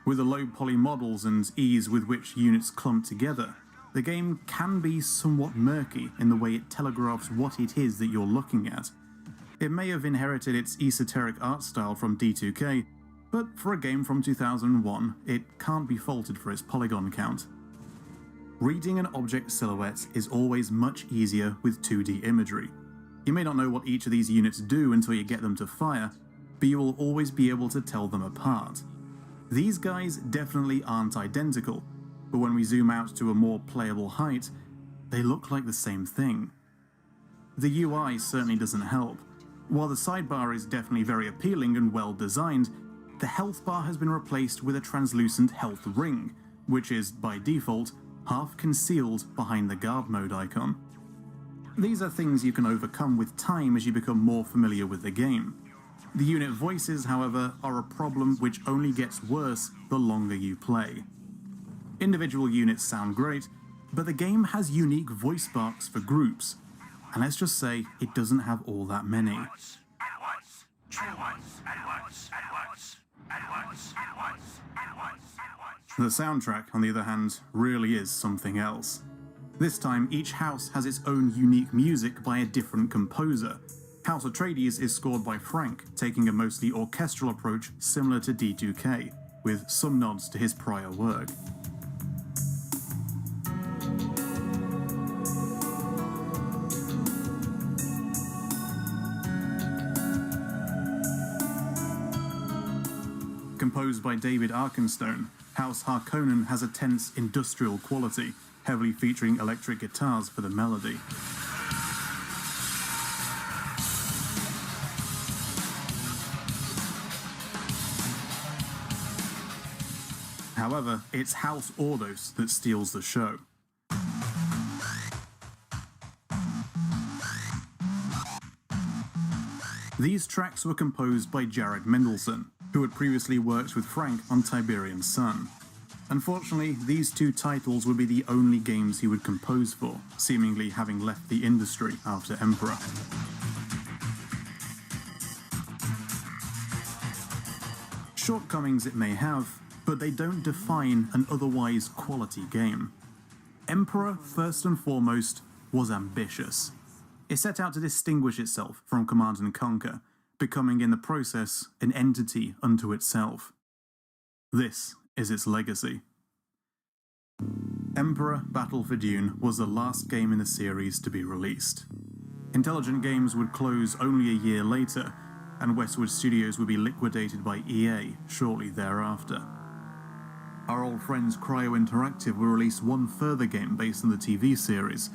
With the low poly models and ease with which units clump together, the game can be somewhat murky in the way it telegraphs what it is that you're looking at. It may have inherited its esoteric art style from D2K, but for a game from 2001, it can't be faulted for its polygon count. Reading an object silhouette is always much easier with 2D imagery. You may not know what each of these units do until you get them to fire, but you will always be able to tell them apart. These guys definitely aren't identical, but when we zoom out to a more playable height, they look like the same thing. The UI certainly doesn't help. While the sidebar is definitely very appealing and well designed, the health bar has been replaced with a translucent health ring, which is, by default, half concealed behind the guard mode icon. These are things you can overcome with time as you become more familiar with the game. The unit voices, however, are a problem which only gets worse the longer you play. Individual units sound great, but the game has unique voice barks for groups, and let's just say it doesn't have all that many. The soundtrack, on the other hand, really is something else. This time, each house has its own unique music by a different composer. House Atreides is scored by Frank, taking a mostly orchestral approach similar to D2K, with some nods to his prior work. Composed by David Arkenstone, House Harkonnen has a tense industrial quality, heavily featuring electric guitars for the melody. However, it's House Ordos that steals the show. These tracks were composed by Jared Mendelsohn, who had previously worked with Frank on Tiberian Sun. Unfortunately, these two titles would be the only games he would compose for, seemingly having left the industry after Emperor. Shortcomings it may have, but they don't define an otherwise quality game. Emperor, first and foremost, was ambitious. It set out to distinguish itself from Command & Conquer, becoming in the process an entity unto itself. This is its legacy. Emperor Battle for Dune was the last game in the series to be released. Intelligent Games would close only a year later, and Westwood Studios would be liquidated by EA shortly thereafter. Our old friends Cryo Interactive will release one further game based on the TV series,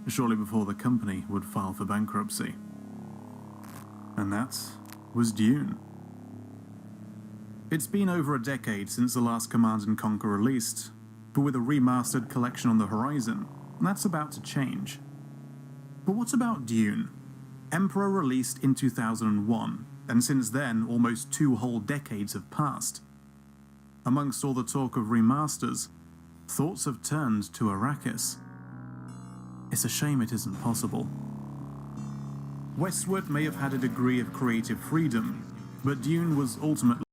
shortly before the company would file for bankruptcy. And that was Dune. It's been over a decade since the last Command & Conquer released, but with a remastered collection on the horizon, that's about to change. But what about Dune? Emperor released in 2001, and since then almost 2 whole decades have passed. Amongst all the talk of remasters, thoughts have turned to Arrakis. It's a shame it isn't possible. Westwood may have had a degree of creative freedom, but Dune was ultimately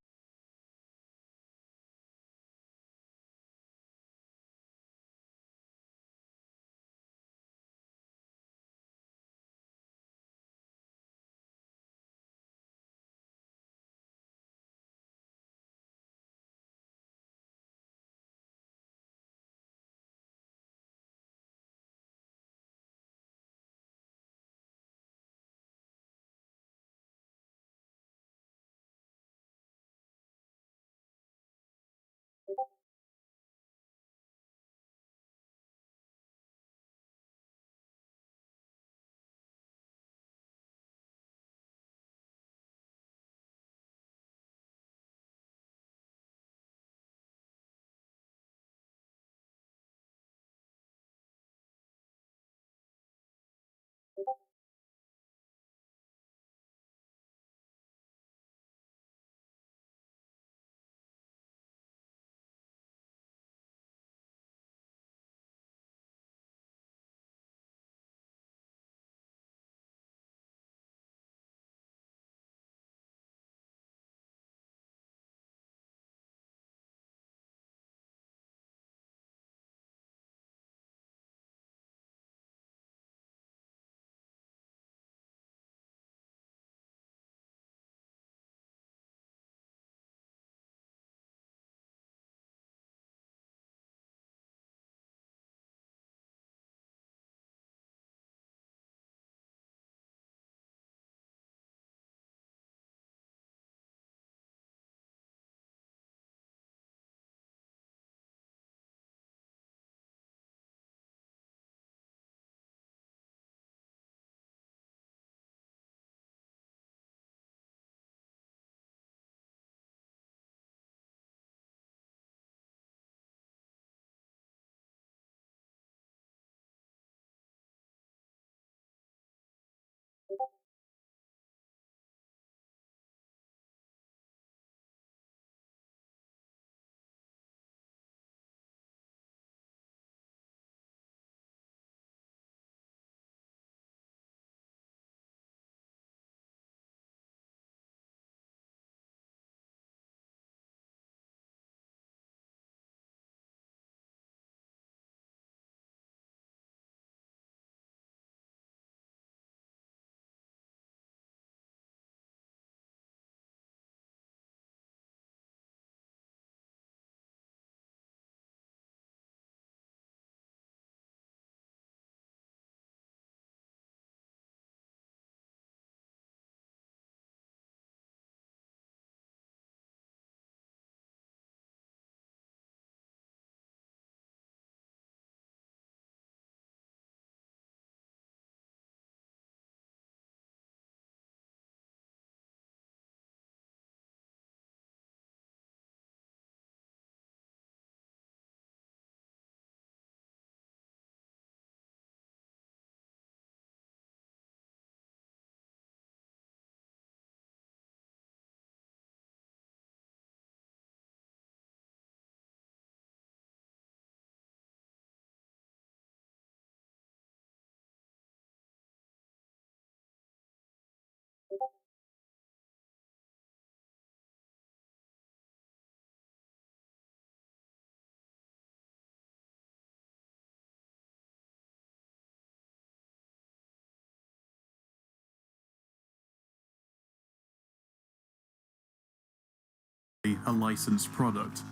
a licensed product,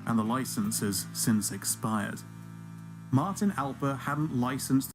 and the license has since expired. Martin Alper hadn't licensed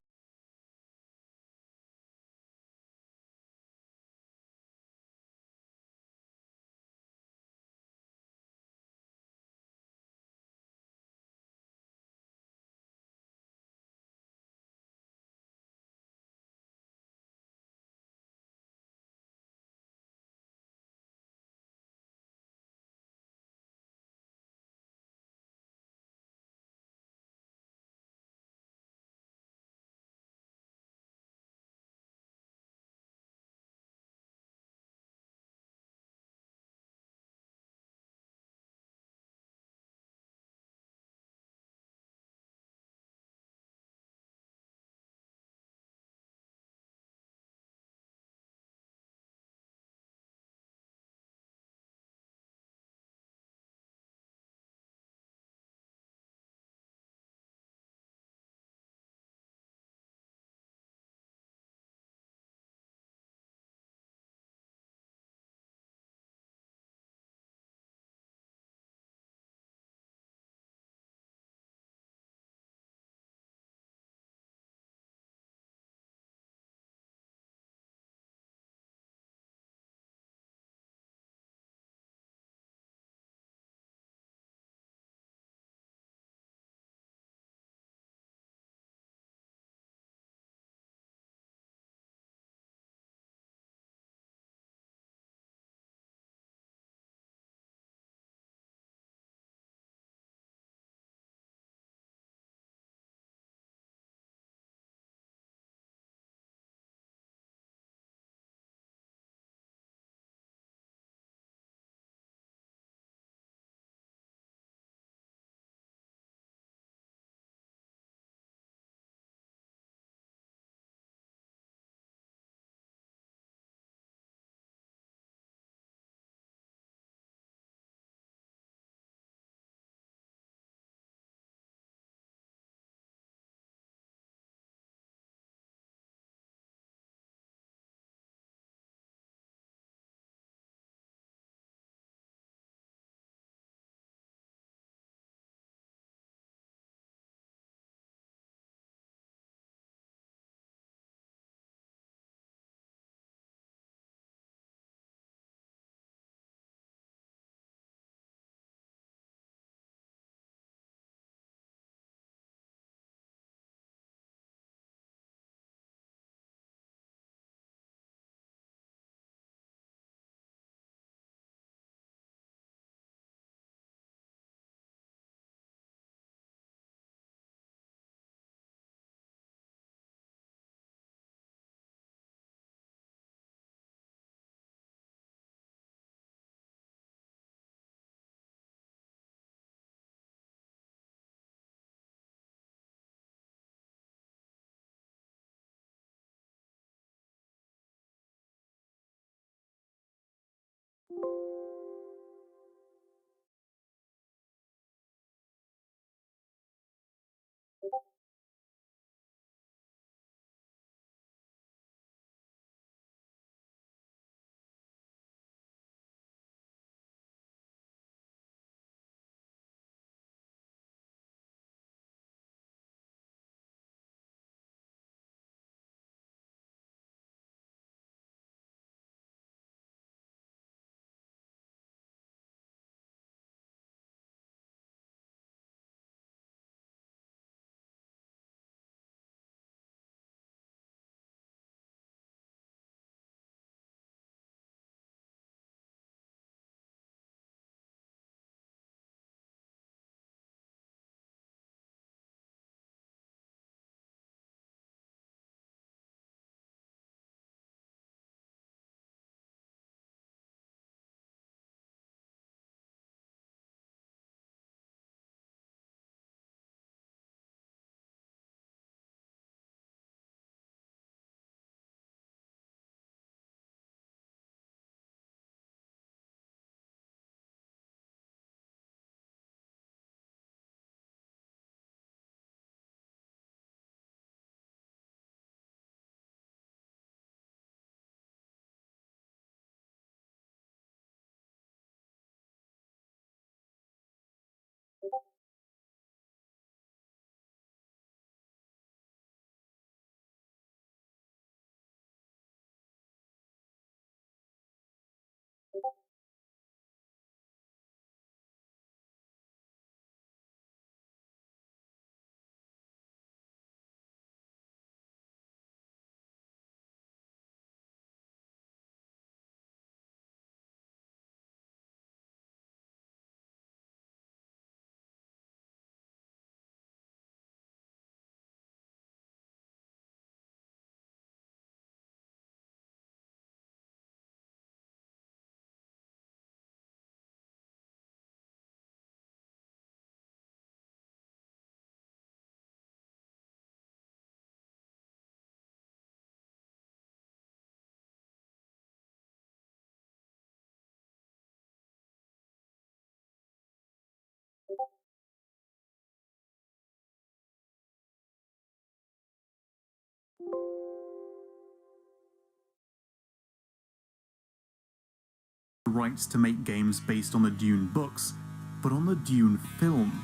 rights to make games based on the Dune books, but on the Dune film.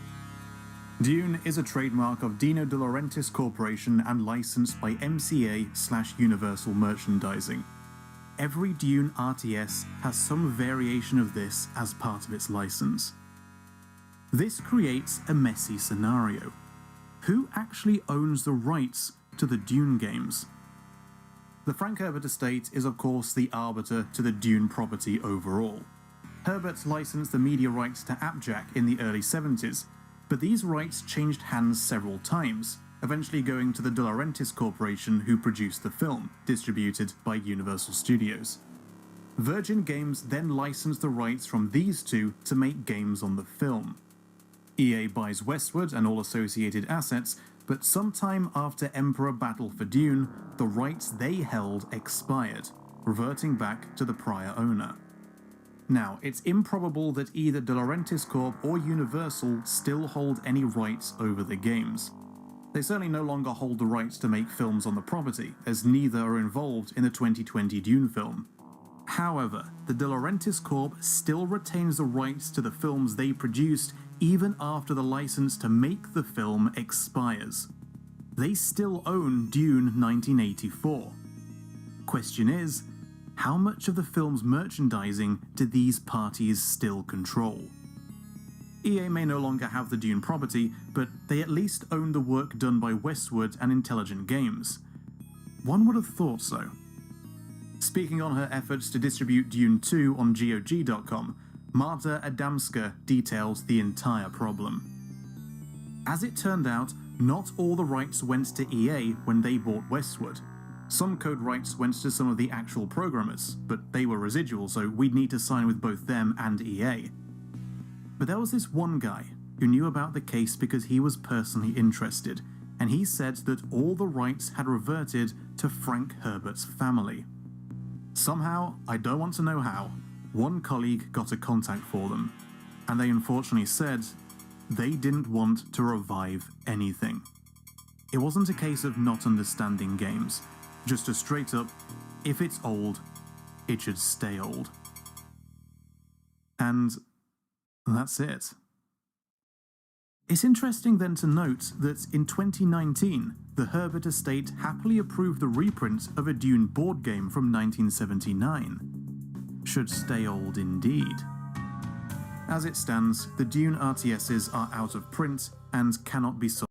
Dune is a trademark of Dino De Laurentiis Corporation and licensed by MCA/Universal Merchandising. Every Dune RTS has some variation of this as part of its license. This creates a messy scenario. Who actually owns the rights to the Dune games? The Frank Herbert estate is of course the arbiter to the Dune property overall. Herbert licensed the media rights to Uptading in the early 70s, but these rights changed hands several times, eventually going to the De Laurentiis Corporation who produced the film, distributed by Universal Studios. Virgin Games then licensed the rights from these two to make games on the film. EA buys Westwood and all associated assets, but sometime after Emperor Battle for Dune, the rights they held expired, reverting back to the prior owner. Now, it's improbable that either De Laurentiis Corp or Universal still hold any rights over the games. They certainly no longer hold the rights to make films on the property, as neither are involved in the 2020 Dune film. However, the De Laurentiis Corp still retains the rights to the films they produced even after the license to make the film expires. They still own Dune 1984. Question is, how much of the film's merchandising do these parties still control? EA may no longer have the Dune property, but they at least own the work done by Westwood and Intelligent Games. One would have thought so. Speaking on her efforts to distribute Dune 2 on GOG.com, Marta Adamska details the entire problem. As it turned out, not all the rights went to EA when they bought Westwood. Some code rights went to some of the actual programmers, but they were residual, so we'd need to sign with both them and EA. But there was this one guy who knew about the case because he was personally interested, and he said that all the rights had reverted to Frank Herbert's family. Somehow, I don't want to know how, one colleague got a contact for them, and they unfortunately said they didn't want to revive anything. It wasn't a case of not understanding games, just a straight up, if it's old, it should stay old. And that's it. It's interesting then to note that in 2019, the Herbert estate happily approved the reprint of a Dune board game from 1979. Should stay old indeed. As it stands, the Dune RTSs are out of print and cannot be sold.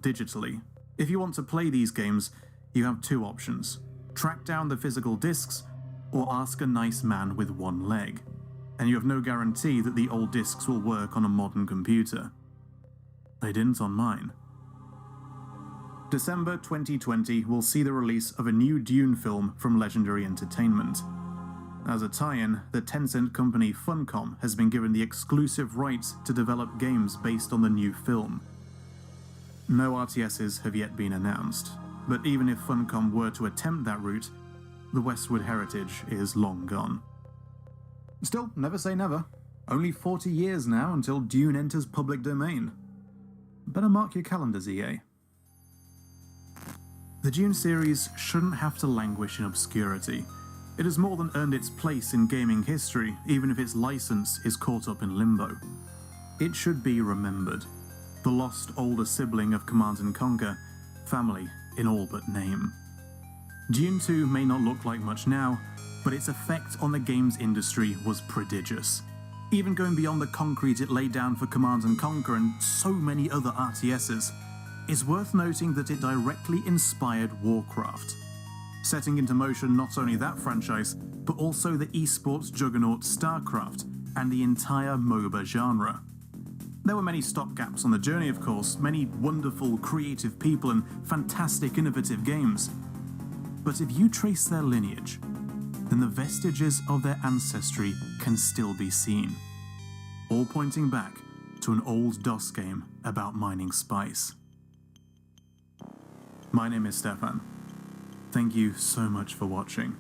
Digitally. If you want to play these games, you have two options: track down the physical discs, or ask a nice man with one leg. And you have no guarantee that the old discs will work on a modern computer. They didn't on mine. December 2020 will see the release of a new Dune film from Legendary Entertainment. As a tie-in, the Tencent company Funcom has been given the exclusive rights to develop games based on the new film. No RTSs have yet been announced, but even if Funcom were to attempt that route, the Westwood heritage is long gone. Still, never say never. Only 40 years now until Dune enters public domain. Better mark your calendars, EA. The Dune series shouldn't have to languish in obscurity. It has more than earned its place in gaming history, even if its license is caught up in limbo. It should be remembered. The lost older sibling of Command & Conquer, family in all but name. Dune 2 may not look like much now, but its effect on the games industry was prodigious. Even going beyond the concrete it laid down for Command & Conquer and so many other RTSs, it's worth noting that it directly inspired Warcraft, setting into motion not only that franchise, but also the esports juggernaut StarCraft and the entire MOBA genre. There were many stopgaps on the journey, of course, many wonderful, creative people and fantastic, innovative games. But if you trace their lineage, then the vestiges of their ancestry can still be seen, all pointing back to an old DOS game about mining spice. My name is Stefan. Thank you so much for watching.